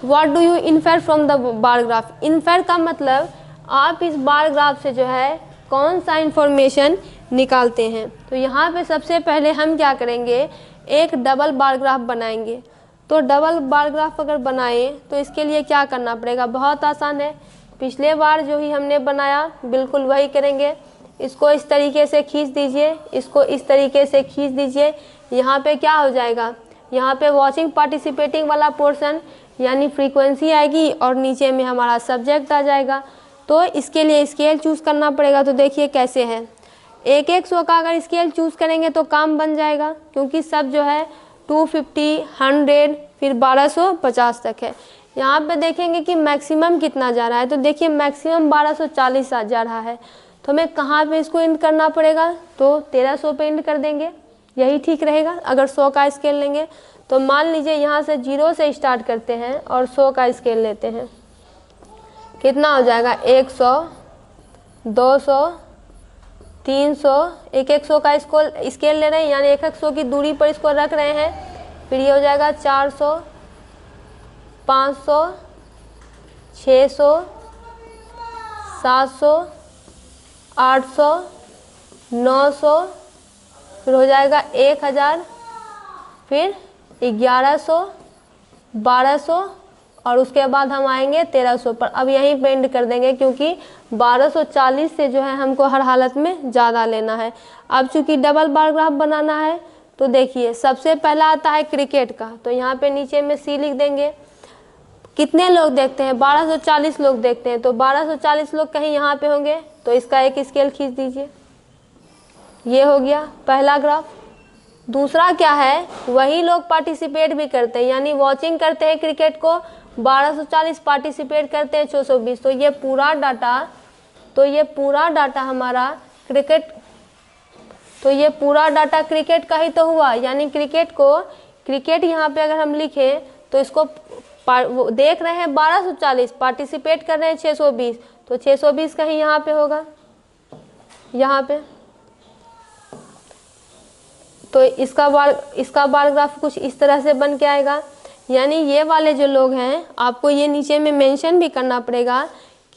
What do you infer from the bar graph? Infer का मतलब आप इस बार ग्राफ से जो है कौन सा इंफॉर्मेशन निकालते हैं। तो यहाँ पे सबसे पहले हम क्या करेंगे, एक डबल बार ग्राफ बनाएंगे। तो डबल बार ग्राफ अगर बनाएं तो इसके लिए क्या करना पड़ेगा? बहुत आसान है। पिछले बार जो ही हमने बनाया बिल्कुल वही करेंगे। इसको इस तरीके से खींच दीजिए, इसको इस तरीके से खींच दीजिए। यहाँ पे क्या हो जाएगा, यहाँ पे वॉचिंग पार्टिसिपेटिंग वाला पोर्शन यानी फ्रीक्वेंसी आएगी और नीचे में हमारा सब्जेक्ट आ जाएगा। तो इसके लिए स्केल चूज़ करना पड़ेगा। तो देखिए कैसे है, 1-100 का अगर स्केल चूज़ करेंगे तो काम बन जाएगा, क्योंकि सब जो है 250, 100 फिर 1250 तक है। यहाँ पे देखेंगे कि मैक्सिमम कितना जा रहा है। तो देखिए मैक्सिमम 1240 जा रहा है। तो हमें कहाँ पे इसको इंड करना पड़ेगा? तो 1300 पे इंड कर देंगे, यही ठीक रहेगा। अगर 100 का स्केल लेंगे तो मान लीजिए यहाँ से 0 से स्टार्ट करते हैं और 100 का स्केल लेते हैं, कितना हो जाएगा? 100, 200, 300, 1-100 का स्केल ले रहे हैं, यानी 1-100 की दूरी पर इसको रख रहे हैं। फिर ये हो जाएगा 400, 500, 600, 700, 800, 900, फिर हो जाएगा 1000, फिर 1100, 1200 और उसके बाद हम आएंगे 1300 पर। अब यहीं पे एंड कर देंगे, क्योंकि 1240 से जो है हमको हर हालत में ज़्यादा लेना है। अब चूँकि डबल बार ग्राफ बनाना है तो देखिए सबसे पहला आता है क्रिकेट का। तो यहाँ पे नीचे में सी लिख देंगे। कितने लोग देखते हैं? 1240 लोग देखते हैं। तो 1240 लोग कहीं यहाँ पे होंगे, तो इसका एक स्केल खींच दीजिए। ये हो गया पहला ग्राफ। दूसरा क्या है, वही लोग पार्टिसिपेट भी करते हैं, यानी वॉचिंग करते हैं क्रिकेट को 1240, पार्टिसिपेट करते हैं 620। तो ये पूरा डाटा हमारा क्रिकेट, तो ये पूरा डाटा क्रिकेट का ही तो हुआ। यानी क्रिकेट यहाँ पे अगर हम लिखें तो इसको वो देख रहे हैं 1240, पार्टिसिपेट कर रहे हैं 620, तो 620 कहीं यहाँ पे होगा, यहाँ पे। तो इसका बार ग्राफ कुछ इस तरह से बन के आएगा। यानी ये वाले जो लोग हैं, आपको ये नीचे में मेंशन भी करना पड़ेगा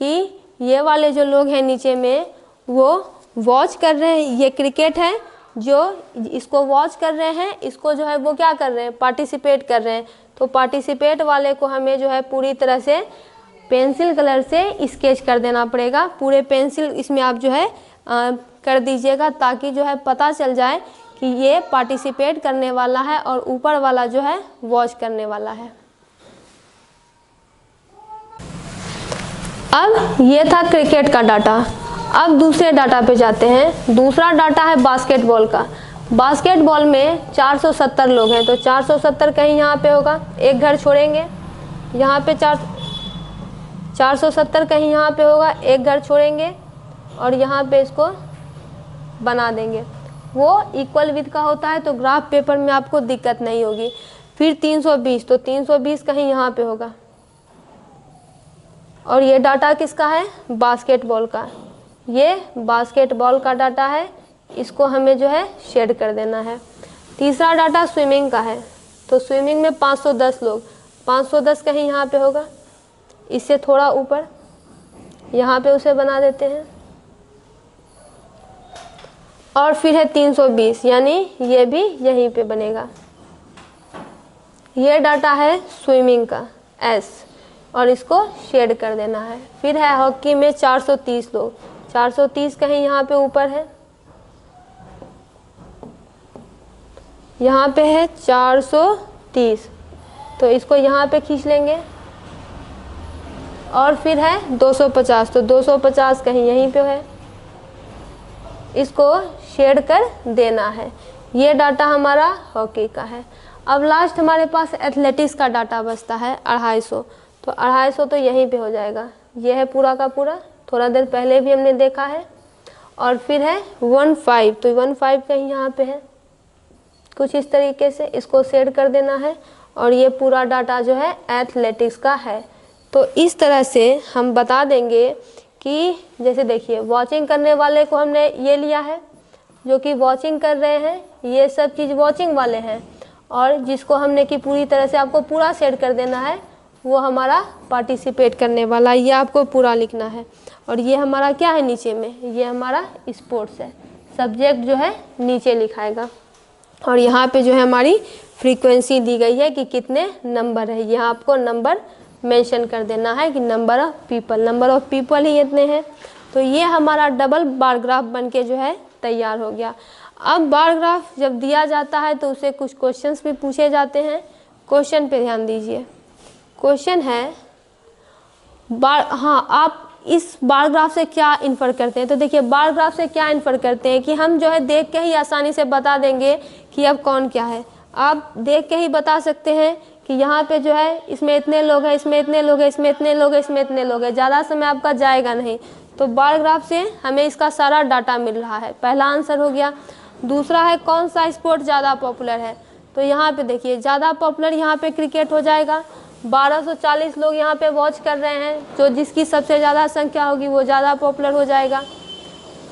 कि ये वाले जो लोग हैं नीचे में वो वॉच कर रहे हैं। ये क्रिकेट है, जो इसको वॉच कर रहे हैं, इसको जो है वो क्या कर रहे हैं, पार्टिसिपेट कर रहे हैं। तो पार्टिसिपेट वाले को हमें जो है पूरी तरह से पेंसिल कलर से स्केच कर देना पड़ेगा। पूरे पेंसिल इसमें आप जो है कर दीजिएगा, ताकि जो है पता चल जाए कि ये पार्टिसिपेट करने वाला है और ऊपर वाला जो है वॉच करने वाला है। अब ये था क्रिकेट का डाटा। अब दूसरे डाटा पे जाते हैं। दूसरा डाटा है बास्केटबॉल का। बास्केटबॉल में 470 लोग हैं, तो 470 कहीं यहाँ पे होगा, एक घर छोड़ेंगे। यहाँ पे 470 कहीं यहाँ पे होगा, एक घर छोड़ेंगे और यहाँ पे इसको बना देंगे। वो इक्वल विथ का होता है, तो ग्राफ पेपर में आपको दिक्कत नहीं होगी। फिर 320, तो 320 कहीं यहाँ पे होगा। और ये डाटा किसका है? बास्केटबॉल का। ये बास्केटबॉल का डाटा है, इसको हमें जो है शेड कर देना है। तीसरा डाटा स्विमिंग का है। तो स्विमिंग में 510 लोग, 510 कहीं यहाँ पे होगा, इससे थोड़ा ऊपर यहाँ पे उसे बना देते हैं। और फिर है 320, यानी ये भी यहीं पे बनेगा। ये डाटा है स्विमिंग का S, और इसको शेड कर देना है। फिर है हॉकी में 430 लोग, 430 कहीं यहाँ पे ऊपर है, यहाँ पे है 430, तो इसको यहाँ पे खींच लेंगे। और फिर है 250, तो 250 कहीं यहीं पे है, इसको शेड कर देना है। ये डाटा हमारा हॉकी का है। अब लास्ट हमारे पास एथलेटिक्स का डाटा बचता है 250, तो 250 तो यहीं पे हो जाएगा। ये है पूरा का पूरा, थोड़ा देर पहले भी हमने देखा है। और फिर है 15, तो 15 कहीं यहाँ पे है, कुछ इस तरीके से इसको शेड कर देना है। और ये पूरा डाटा जो है एथलेटिक्स का है। तो इस तरह से हम बता देंगे कि जैसे देखिए वॉचिंग करने वाले को हमने ये लिया है, जो कि वॉचिंग कर रहे हैं, ये सब चीज़ वॉचिंग वाले हैं। और जिसको हमने कि पूरी तरह से आपको पूरा सेट कर देना है, वो हमारा पार्टिसिपेट करने वाला, ये आपको पूरा लिखना है। और ये हमारा क्या है नीचे में, ये हमारा स्पोर्ट्स है, सब्जेक्ट जो है नीचे लिखाएगा। और यहाँ पे जो है हमारी फ्रीक्वेंसी दी गई है कि कितने नंबर है, यहाँ आपको नंबर मेंशन कर देना है कि नंबर ऑफ पीपल ही इतने हैं। तो ये हमारा डबल बार ग्राफ बन के जो है तैयार हो गया। अब बार ग्राफ जब दिया जाता है तो उसे कुछ क्वेश्चंस भी पूछे जाते हैं। क्वेश्चन पे ध्यान दीजिए। क्वेश्चन है आप इस बार ग्राफ से क्या इन्फर करते हैं। तो देखिए बार ग्राफ से क्या इन्फर करते हैं कि हम जो है देख के ही आसानी से बता देंगे कि अब कौन क्या है। आप देख के ही बता सकते हैं कि यहाँ पे जो है इसमें इतने लोग हैं, इसमें इतने लोग हैं, इसमें इतने लोग हैं, इसमें इतने लोग हैं, ज़्यादा समय आपका जाएगा नहीं। तो बार ग्राफ से हमें इसका सारा डाटा मिल रहा है, पहला आंसर हो गया। दूसरा है कौन सा स्पोर्ट ज़्यादा पॉपुलर है। तो यहाँ पे देखिए ज़्यादा पॉपुलर यहाँ पे क्रिकेट हो जाएगा। 1240 लोग यहाँ पे वॉच कर रहे हैं, जो जिसकी सबसे ज़्यादा संख्या होगी वो ज़्यादा पॉपुलर हो जाएगा।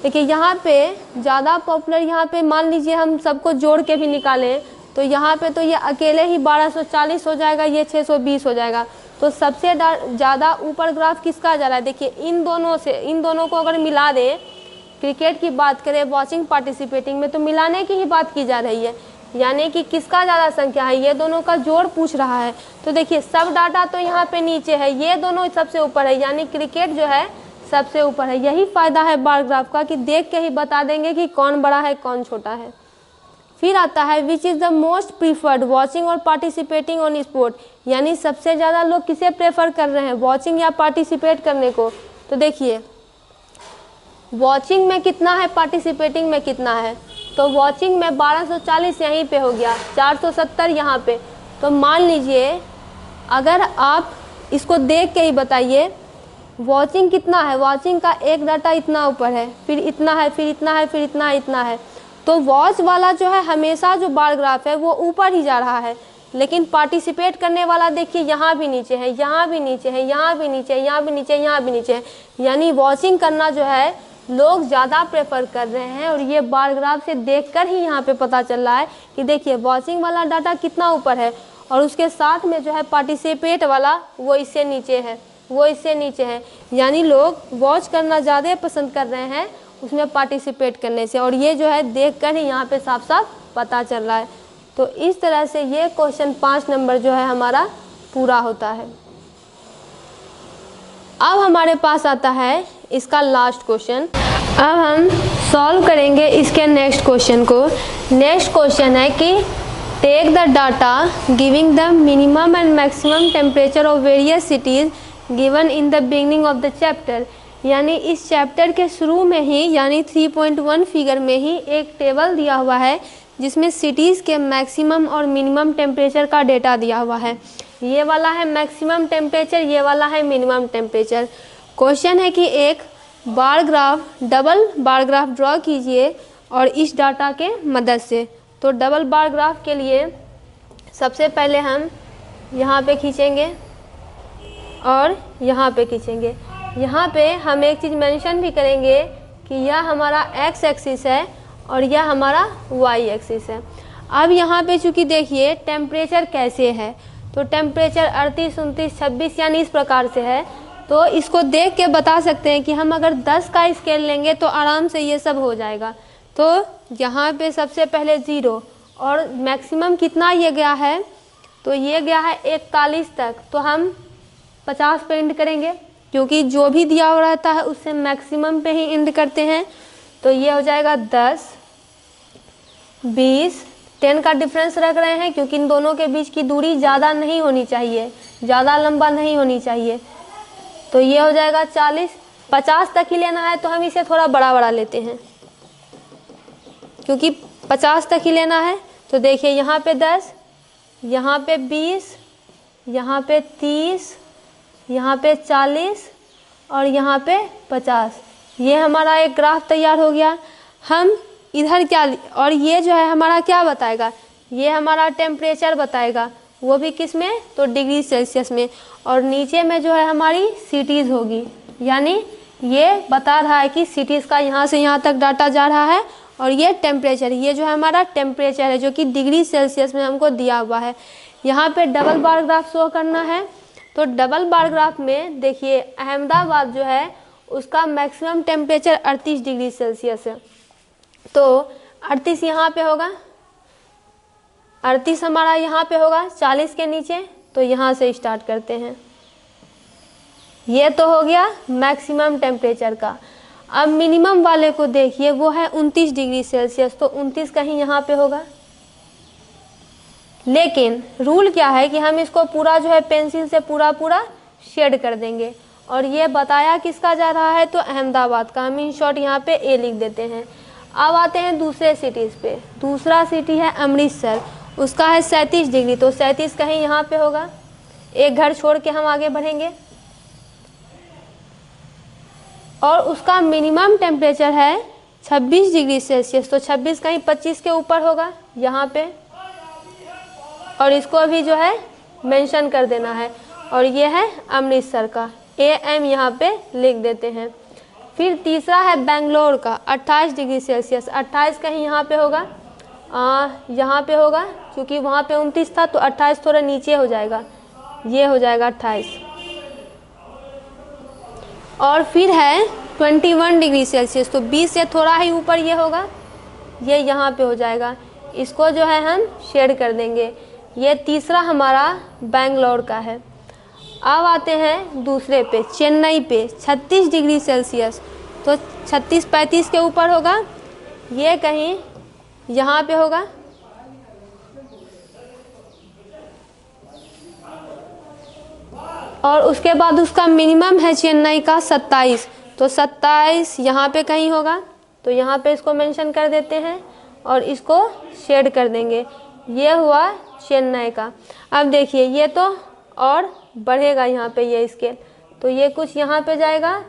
देखिए यहाँ पे ज़्यादा पॉपुलर, यहाँ पे मान लीजिए हम सबको जोड़ के भी निकालें तो यहाँ पे तो ये अकेले ही 1240 हो जाएगा, ये 620 हो जाएगा। तो सबसे ज़्यादा ऊपर ग्राफ किसका जा रहा है। देखिए इन दोनों को अगर मिला दें, क्रिकेट की बात करें वॉचिंग पार्टिसिपेटिंग में, तो मिलाने की ही बात की जा रही है, यानी कि किसका ज़्यादा संख्या है, ये दोनों का जोड़ पूछ रहा है। तो देखिए सब डाटा तो यहाँ पे नीचे है, ये दोनों सबसे ऊपर है, यानी क्रिकेट जो है सबसे ऊपर है। यही फ़ायदा है बार ग्राफ का कि देख के ही बता देंगे कि कौन बड़ा है कौन छोटा है। फिर आता है विच is the most preferred watching और पार्टिसिपेटिंग ऑन स्पोर्ट, यानी सबसे ज़्यादा लोग किसे प्रेफर कर रहे हैं, वॉचिंग या पार्टिसिपेट करने को। तो देखिए वॉचिंग में कितना है, पार्टिसिपेटिंग में कितना है। तो वॉचिंग में 1240 यहीं पे हो गया, 470 यहाँ पे। तो मान लीजिए अगर आप इसको देख के ही बताइए वॉचिंग कितना है, वॉचिंग का एक डाटा इतना ऊपर है, फिर इतना है, फिर इतना है, फिर इतना है। तो वॉच वाला जो है हमेशा जो बार ग्राफ है वो ऊपर ही जा रहा है, लेकिन पार्टिसिपेट करने वाला देखिए यहाँ भी नीचे है, यहाँ भी नीचे है, यहाँ भी नीचे है, यहाँ भी नीचे, यहाँ भी नीचे है। यानी वॉचिंग करना जो है लोग ज़्यादा प्रेफर कर रहे हैं। और ये बार ग्राफ से देखकर ही यहाँ पे पता चल रहा है कि देखिए वॉचिंग वाला डाटा कितना ऊपर है, और उसके साथ में जो है पार्टिसिपेट वाला वो इससे नीचे है, वो इससे नीचे है। यानी लोग वॉच करना ज़्यादा पसंद कर रहे हैं उसमें पार्टिसिपेट करने से, और ये जो है देख कर ही यहाँ पे साफ साफ पता चल रहा है। तो इस तरह से ये क्वेश्चन 5 नंबर जो है हमारा पूरा होता है। अब हमारे पास आता है इसका लास्ट क्वेश्चन। अब हम सॉल्व करेंगे इसके नेक्स्ट क्वेश्चन को। नेक्स्ट क्वेश्चन है कि take the data giving the minimum and maximum temperature of various cities given in the beginning of the chapter, यानी इस चैप्टर के शुरू में ही यानी 3.1 फिगर में ही एक टेबल दिया हुआ है जिसमें सिटीज़ के मैक्सिमम और मिनिमम टेम्परेचर का डेटा दिया हुआ है। ये वाला है मैक्सिमम टेम्परेचर, ये वाला है मिनिमम टेम्परेचर। क्वेश्चन है कि एक bar graph, double bar graph draw कीजिए और इस डाटा के मदद से। तो डबल बार ग्राफ के लिए सबसे पहले हम यहाँ पे खींचेंगे और यहाँ पे खींचेंगे। यहाँ पे हम एक चीज़ मेंशन भी करेंगे कि यह हमारा एक्स एक्सिस है और यह हमारा वाई एक्सिस है। अब यहाँ पे चूँकि देखिए टेम्परेचर कैसे है, तो टेम्परेचर 38, 29, 26 यानी इस प्रकार से है। तो इसको देख के बता सकते हैं कि हम अगर 10 का स्केल लेंगे तो आराम से ये सब हो जाएगा। तो यहाँ पे सबसे पहले 0 और मैक्सिमम कितना ये गया है, तो ये गया है 41 तक, तो हम 50 पे एंड करेंगे क्योंकि जो भी दिया हुआ रहता है उससे मैक्सिमम पे ही एंड करते हैं। तो ये हो जाएगा 10, 20, 10 का डिफरेंस रख रहे हैं क्योंकि इन दोनों के बीच की दूरी ज़्यादा नहीं होनी चाहिए, ज़्यादा लंबा नहीं होनी चाहिए। तो ये हो जाएगा 40, 50 तक ही लेना है तो हम इसे थोड़ा बड़ा बड़ा लेते हैं क्योंकि 50 तक ही लेना है। तो देखिए यहाँ पे 10, यहाँ पे 20, यहाँ पे 30, यहाँ पे 40 और यहाँ पे 50। ये हमारा एक ग्राफ तैयार हो गया। हम इधर क्या, और ये जो है हमारा क्या बताएगा, ये हमारा टेम्परेचर बताएगा, वो भी किस में, तो डिग्री सेल्सियस में। और नीचे में जो है हमारी सिटीज़ होगी, यानी ये बता रहा है कि सिटीज़ का यहाँ से यहाँ तक डाटा जा रहा है। और ये टेम्परेचर, ये जो है हमारा टेम्परेचर है जो कि डिग्री सेल्सियस में हमको दिया हुआ है। यहाँ पे डबल बार ग्राफ शो करना है। तो डबल बार ग्राफ में देखिए अहमदाबाद जो है उसका मैक्सिमम टेम्परेचर 38 डिग्री सेल्सियस है। तो 38 यहाँ पे होगा, 38 हमारा यहाँ पे होगा 40 के नीचे। तो यहाँ से स्टार्ट करते हैं। ये तो हो गया मैक्सिमम टेम्परेचर का। अब मिनिमम वाले को देखिए, वो है 29 डिग्री सेल्सियस। तो 29 कहीं यहाँ पे होगा, लेकिन रूल क्या है कि हम इसको पूरा जो है पेंसिल से पूरा शेड कर देंगे। और ये बताया किसका जा रहा है, तो अहमदाबाद का। हम इन शॉर्ट यहाँ पे ए लिख देते हैं। अब आते हैं दूसरे सिटीज़ पे। दूसरा सिटी है अमृतसर, उसका है 37 डिग्री। तो 37 कहीं यहाँ पे होगा। एक घर छोड़ के हम आगे बढ़ेंगे और उसका मिनिमम टेम्परेचर है 26 डिग्री सेल्सियस। तो 26 कहीं 25 के ऊपर होगा यहाँ पे, और इसको अभी जो है मेंशन कर देना है। और ये है अमृतसर का, AM यहाँ पे लिख देते हैं। फिर तीसरा है बेंगलोर का 28 डिग्री सेल्सियस। 28 कहीं यहाँ पे होगा, यहाँ पे होगा क्योंकि वहाँ पे 29 था, तो 28 थोड़ा नीचे हो जाएगा, ये हो जाएगा 28। और फिर है 21 डिग्री सेल्सियस। तो 20 से थोड़ा ही ऊपर ये होगा, ये यहाँ पे हो जाएगा। इसको जो है हम शेड कर देंगे। ये तीसरा हमारा बेंगलोर का है। अब आते हैं दूसरे पे, चेन्नई पे 36 डिग्री सेल्सियस। तो 36-35 के ऊपर होगा, ये कहीं यहाँ पे होगा। और उसके बाद उसका मिनिमम है चेन्नई का 27। तो 27 यहाँ पे कहीं होगा, तो यहाँ पे इसको मेंशन कर देते हैं और इसको शेड कर देंगे। ये हुआ चेन्नई का। अब देखिए ये तो और बढ़ेगा यहाँ पे ये स्केल, तो ये कुछ यहाँ पे जाएगा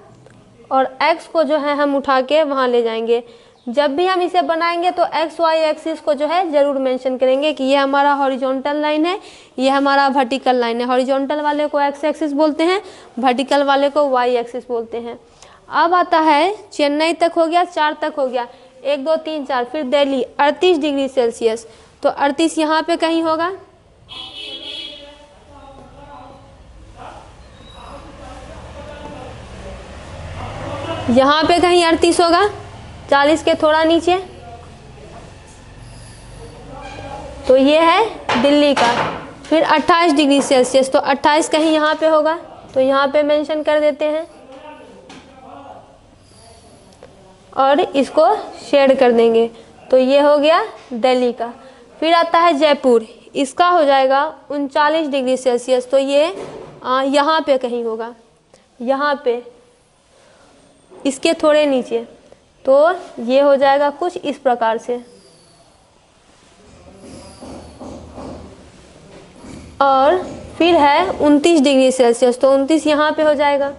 और x को जो है हम उठा के वहाँ ले जाएंगे। जब भी हम इसे बनाएंगे तो x y एक्सिस को जो है ज़रूर मेंशन करेंगे कि ये हमारा हॉरिजॉन्टल लाइन है, ये हमारा वर्टिकल लाइन है। हॉरिजॉन्टल वाले को x एक्सिस बोलते हैं, वर्टिकल वाले को y एक्सिस बोलते हैं। अब आता है चेन्नई तक हो गया, 4 तक हो गया, 1 2 3 4। फिर दिल्ली 38 डिग्री सेल्सियस। तो 38 यहाँ पे कहीं होगा, यहाँ पे कहीं 38 होगा, 40 के थोड़ा नीचे। तो ये है दिल्ली का। फिर 28 डिग्री सेल्सियस। तो 28 कहीं यहाँ पे होगा, तो यहाँ पे मेंशन कर देते हैं और इसको शेड कर देंगे। तो ये हो गया दिल्ली का। फिर आता है जयपुर, इसका हो जाएगा 39 डिग्री सेल्सियस। तो ये यहाँ पे कहीं होगा, यहाँ पे इसके थोड़े नीचे। तो ये हो जाएगा कुछ इस प्रकार से। और फिर है 29 डिग्री सेल्सियस। तो 29 यहाँ पे हो जाएगा,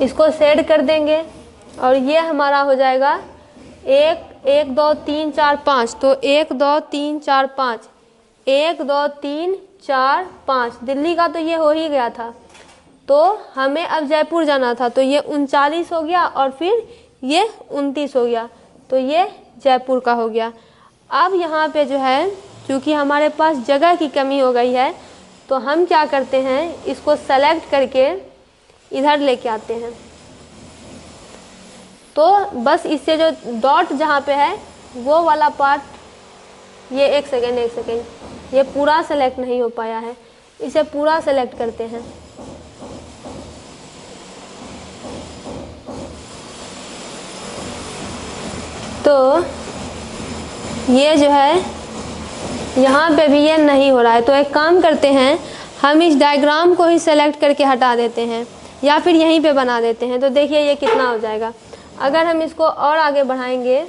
इसको शेड कर देंगे और ये हमारा हो जाएगा 1 2 3 4 5। तो 1 2 3 4 5, 1 2 3 4 5। दिल्ली का तो ये हो ही गया था, तो हमें अब जयपुर जाना था। तो ये 39 हो गया और फिर ये 29 हो गया। तो ये जयपुर का हो गया। अब यहाँ पे जो है क्योंकि हमारे पास जगह की कमी हो गई है, तो हम क्या करते हैं, इसको सेलेक्ट करके इधर लेके आते हैं। तो बस इससे जो डॉट जहाँ पे है वो वाला पार्ट, ये एक सेकेंड, ये पूरा सेलेक्ट नहीं हो पाया है, इसे पूरा सेलेक्ट करते हैं। तो ये जो है यहाँ पे भी ये नहीं हो रहा है, तो एक काम करते हैं, हम इस डायग्राम को ही सेलेक्ट करके हटा देते हैं या फिर यहीं पे बना देते हैं। तो देखिए ये कितना हो जाएगा। अगर हम इसको और आगे बढ़ाएंगे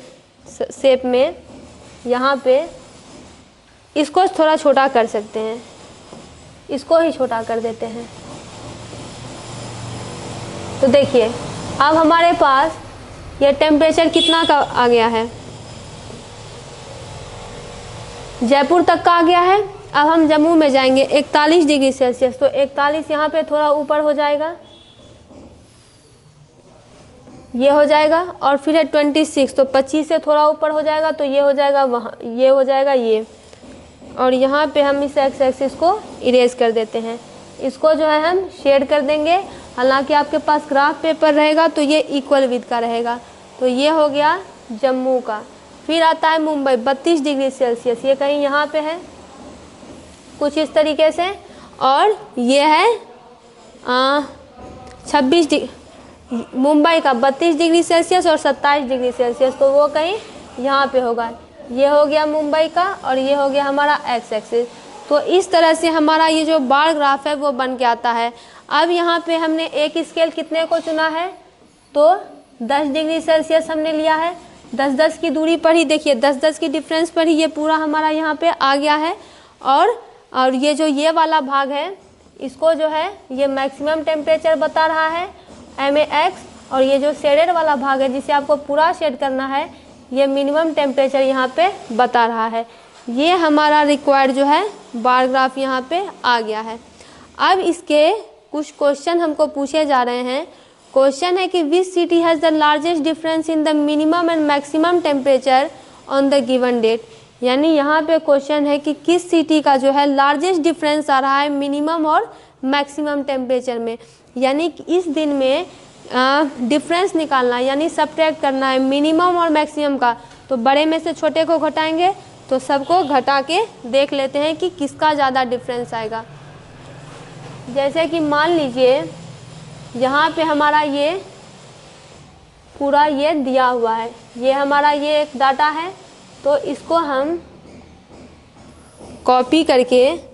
शेप में, यहाँ पे इसको थोड़ा छोटा कर सकते हैं, इसको ही छोटा कर देते हैं। तो देखिए अब हमारे पास ये टेम्परेचर कितना का आ गया है, जयपुर तक का आ गया है। अब हम जम्मू में जाएंगे 41 डिग्री सेल्सियस, तो 41 यहाँ पे थोड़ा ऊपर हो जाएगा, ये हो जाएगा, और फिर है 26, तो 25 से थोड़ा ऊपर हो जाएगा, तो ये हो जाएगा वहाँ, ये हो जाएगा ये, और यहाँ पे हम इस एक्स एक्सिस को इरेज कर देते हैं। इसको जो है हम शेड कर देंगे, हालांकि आपके पास ग्राफ पेपर रहेगा तो ये इक्वल विथ का रहेगा। तो ये हो गया जम्मू का। फिर आता है मुंबई 32 डिग्री सेल्सियस, ये कहीं यहाँ पे है कुछ इस तरीके से, और ये है 26 डिग्री, मुंबई का 32 डिग्री सेल्सियस और 27 डिग्री सेल्सियस, तो वो कहीं यहाँ पे होगा। ये हो गया मुंबई का और ये हो गया हमारा एक्स एक्सिस। तो इस तरह से हमारा ये जो बार ग्राफ है वो बन के आता है। अब यहाँ पे हमने एक स्केल कितने को चुना है, तो 10 डिग्री सेल्सियस हमने लिया है। 10-10 की दूरी पर ही देखिए, 10-10 की डिफरेंस पर ही ये पूरा हमारा यहाँ पे आ गया है। और ये जो ये वाला भाग है, इसको जो है ये मैक्सिमम टेम्परेचर बता रहा है MAX, और ये जो शेडेड वाला भाग है जिसे आपको पूरा शेड करना है, ये मिनिमम टेम्परेचर यहाँ पे बता रहा है। ये हमारा रिक्वायर्ड जो है बार ग्राफ यहाँ पे आ गया है। अब इसके कुछ क्वेश्चन हमको पूछे जा रहे हैं। क्वेश्चन है कि which city has the largest difference in the minimum and maximum temperature on the given date. यानी यहाँ पे क्वेश्चन है कि किस सिटी का जो है लार्जेस्ट डिफरेंस आ रहा है मिनिमम और मैक्सिमम टेम्परेचर में, यानी कि इस दिन में डिफरेंस निकालना, यानी सब्ट्रैक्ट करना है मिनिमम और मैक्सिमम का। तो बड़े में से छोटे को घटाएंगे, तो सबको घटा के देख लेते हैं कि किसका ज़्यादा डिफरेंस आएगा। जैसे कि मान लीजिए यहाँ पे हमारा ये पूरा ये दिया हुआ है, ये हमारा ये एक डाटा है, तो इसको हम कॉपी करके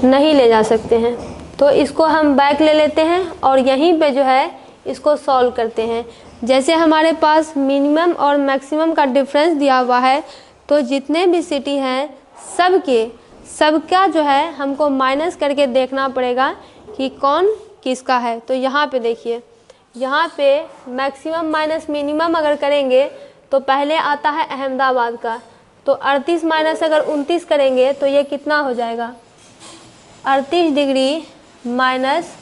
नहीं ले जा सकते हैं, तो इसको हम बैक ले लेते हैं और यहीं पे जो है इसको सॉल्व करते हैं। जैसे हमारे पास मिनिमम और मैक्सिमम का डिफरेंस दिया हुआ है, तो जितने भी सिटी हैं सबका जो है हमको माइनस करके देखना पड़ेगा कि कौन किसका है। तो यहाँ पे देखिए, यहाँ पे मैक्सिमम माइनस मिनिमम अगर करेंगे तो पहले आता है अहमदाबाद का, तो 38 माइनस अगर 29 करेंगे तो ये कितना हो जाएगा, 38 डिग्री माइनस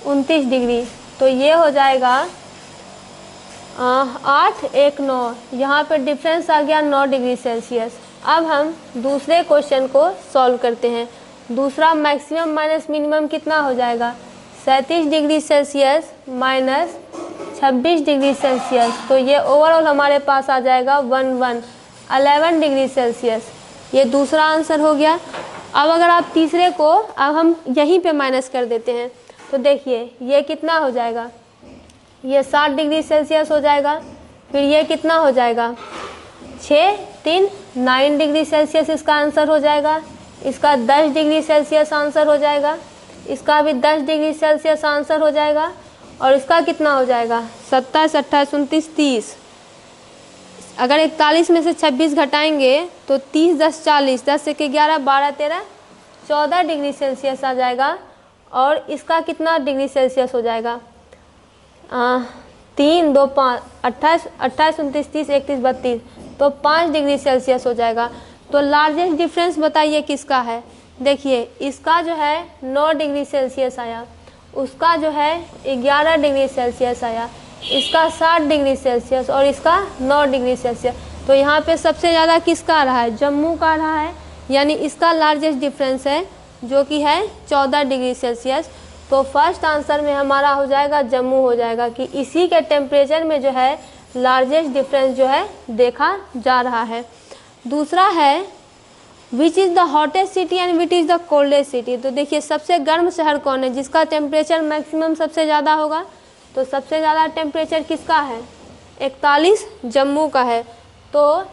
29 डिग्री, तो ये हो जाएगा 8 1 9, यहाँ पे डिफरेंस आ गया 9 डिग्री सेल्सियस। अब हम दूसरे क्वेश्चन को सॉल्व करते हैं। दूसरा मैक्सिमम माइनस मिनिमम कितना हो जाएगा, 37 degree Celsius minus 26 degree Celsius, तो ये ओवरऑल हमारे पास आ जाएगा 11 डिग्री सेल्सियस। ये दूसरा आंसर हो गया। अब अगर आप तीसरे को अब हम यहीं पे माइनस कर देते हैं, तो देखिए ये कितना हो जाएगा, ये 7 डिग्री सेल्सियस हो जाएगा। फिर ये कितना हो जाएगा, 6 3 9 डिग्री सेल्सियस इसका आंसर हो जाएगा। इसका 10 डिग्री सेल्सियस आंसर हो जाएगा, इसका भी 10 डिग्री सेल्सियस आंसर हो जाएगा, और इसका कितना हो जाएगा, 27 28 29 30। अगर 41 में से 26 घटाएंगे तो 30 10 40, 10 से 11 12 13 14 डिग्री सेल्सियस आ जाएगा। और इसका कितना डिग्री सेल्सियस हो जाएगा, 3 2 5 28 28 29 30 31 32, तो 5 डिग्री सेल्सियस हो जाएगा। तो लार्जेस्ट डिफरेंस बताइए किसका है। देखिए इसका जो है 9 डिग्री सेल्सियस आया, उसका जो है 11 डिग्री सेल्सियस आया, इसका 7 डिग्री सेल्सियस और इसका 9 डिग्री सेल्सियस। तो यहाँ पे सबसे ज़्यादा किसका आ रहा है, जम्मू का आ रहा है, यानी इसका लार्जेस्ट डिफरेंस है जो कि है 14 डिग्री सेल्सियस। तो फर्स्ट आंसर में हमारा हो जाएगा जम्मू हो जाएगा कि इसी के टेम्परेचर में जो है लार्जेस्ट डिफरेंस जो है देखा जा रहा है। दूसरा है विच is the hottest city and which is the coldest city. तो देखिए सबसे गर्म शहर कौन है जिसका टेम्परेचर मैक्सिमम सबसे ज़्यादा होगा। तो सबसे ज़्यादा टेम्परेचर किसका है, 41 जम्मू का है। तो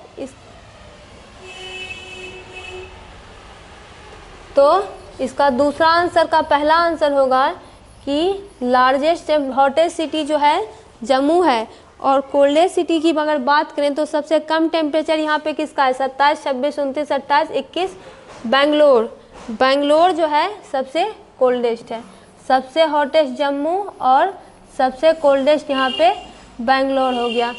इसका दूसरा आंसर का पहला आंसर होगा कि लार्जेस्ट हॉटेस्ट सिटी जो है जम्मू है। और कोल्डेस्ट सिटी की अगर बात करें तो सबसे कम टेम्परेचर यहाँ पे किसका है, 27, 26, 29, 28, 21 बेंगलोर जो है सबसे कोल्डेस्ट है। सबसे हॉटेस्ट जम्मू और सबसे कोल्डेस्ट यहाँ पे बेंगलोर हो गया।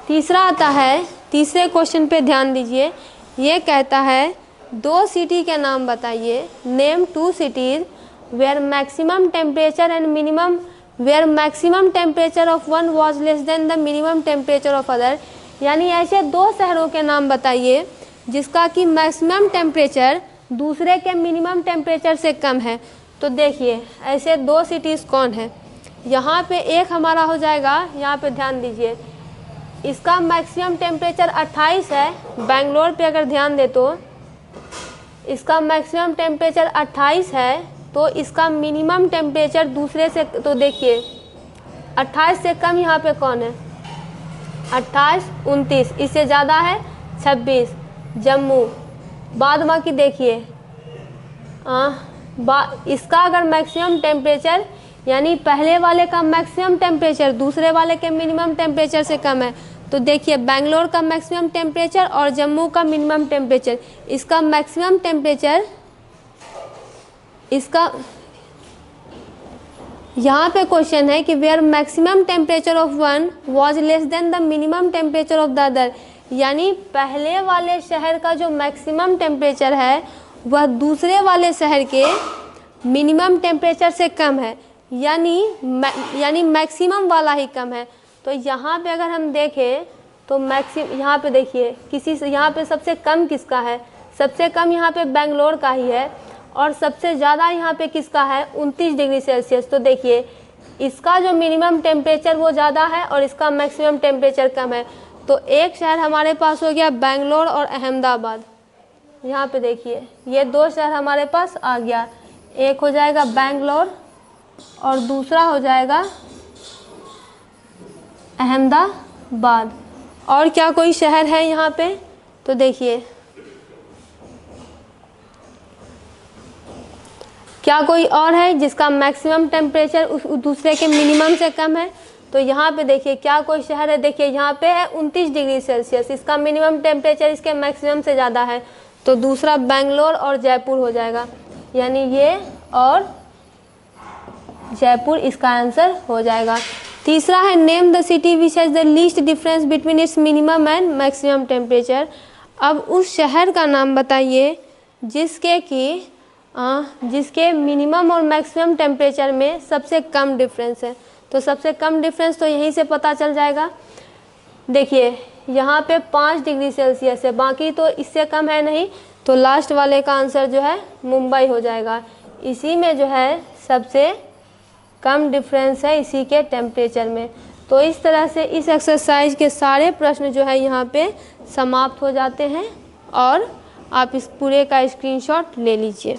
तीसरा आता है, तीसरे क्वेश्चन पे ध्यान दीजिए। ये कहता है 2 सिटी के नाम बताइए, name 2 cities where maximum temperature and minimum where maximum temperature of one was less than the minimum temperature of other। यानी ऐसे 2 शहरों के नाम बताइए जिसका कि मैक्सिमम टेम्परेचर दूसरे के मिनिमम टेम्परेचर से कम है। तो देखिए ऐसे 2 सिटीज़ कौन है। यहाँ पे एक हमारा हो जाएगा, यहाँ पे ध्यान दीजिए, इसका मैक्सिमम टेम्परेचर 28 है। बेंगलोर पे अगर ध्यान दे तो इसका मैक्सिमम टेम्परेचर 28 है, तो इसका मिनिमम टेम्परेचर दूसरे से, तो देखिए 28 से कम यहाँ पे कौन है, 28, 29, इससे ज़्यादा है 26 जम्मू। बाद बाकी देखिए इसका अगर मैक्सिमम टेम्परेचर यानी पहले वाले का मैक्सिमम टेम्परेचर दूसरे वाले के मिनिमम टेम्परेचर से कम है, तो देखिए बेंगलोर का मैक्सिमम टेम्परेचर और जम्मू का मिनिमम टेम्परेचर, इसका मैक्सिमम टेम्परेचर, इसका यहाँ पे क्वेश्चन है कि where maximum temperature of one was less than the minimum temperature of the other. यानी पहले वाले शहर का जो मैक्सिमम टेम्परेचर है वह दूसरे वाले शहर के मिनिमम टेम्परेचर से कम है, यानी मैक्सिमम वाला ही कम है। तो यहाँ पे अगर हम देखें तो यहाँ पे देखिए यहाँ पे सबसे कम किसका है, सबसे कम यहाँ पे बेंगलोर का ही है और सबसे ज़्यादा यहाँ पे किसका है 29 डिग्री सेल्सियस। तो देखिए इसका जो मिनिमम टेम्परेचर वो ज़्यादा है और इसका मैक्सिमम टेम्परेचर कम है। तो एक शहर हमारे पास हो गया बेंगलोर और अहमदाबाद। यहाँ पे देखिए ये 2 शहर हमारे पास आ गया, एक हो जाएगा बेंगलोर और दूसरा हो जाएगा अहमदाबाद। और क्या कोई शहर है यहाँ पे, तो देखिए क्या कोई और है जिसका मैक्सिमम टेम्परेचर उस दूसरे के मिनिमम से कम है। तो यहाँ पे देखिए क्या कोई शहर है, देखिए यहाँ पे है 29 डिग्री सेल्सियस, इसका मिनिमम टेम्परेचर इसके मैक्सिमम से ज़्यादा है। तो दूसरा बेंगलोर और जयपुर हो जाएगा, यानी ये और जयपुर इसका आंसर हो जाएगा। तीसरा है name the city which has the least difference between its minimum and maximum temperature. अब उस शहर का नाम बताइए जिसके मिनिमम और मैक्सिमम टेम्परेचर में सबसे कम डिफरेंस है। तो सबसे कम डिफरेंस तो यहीं से पता चल जाएगा। देखिए यहाँ पे 5 डिग्री सेल्सियस है, बाकी तो इससे कम है नहीं। तो लास्ट वाले का आंसर जो है मुंबई हो जाएगा। इसी में जो है सबसे कम डिफरेंस है इसी के टेम्परेचर में। तो इस तरह से इस एक्सरसाइज के सारे प्रश्न जो है यहाँ पे समाप्त हो जाते हैं और आप इस पूरे का स्क्रीनशॉट ले लीजिए।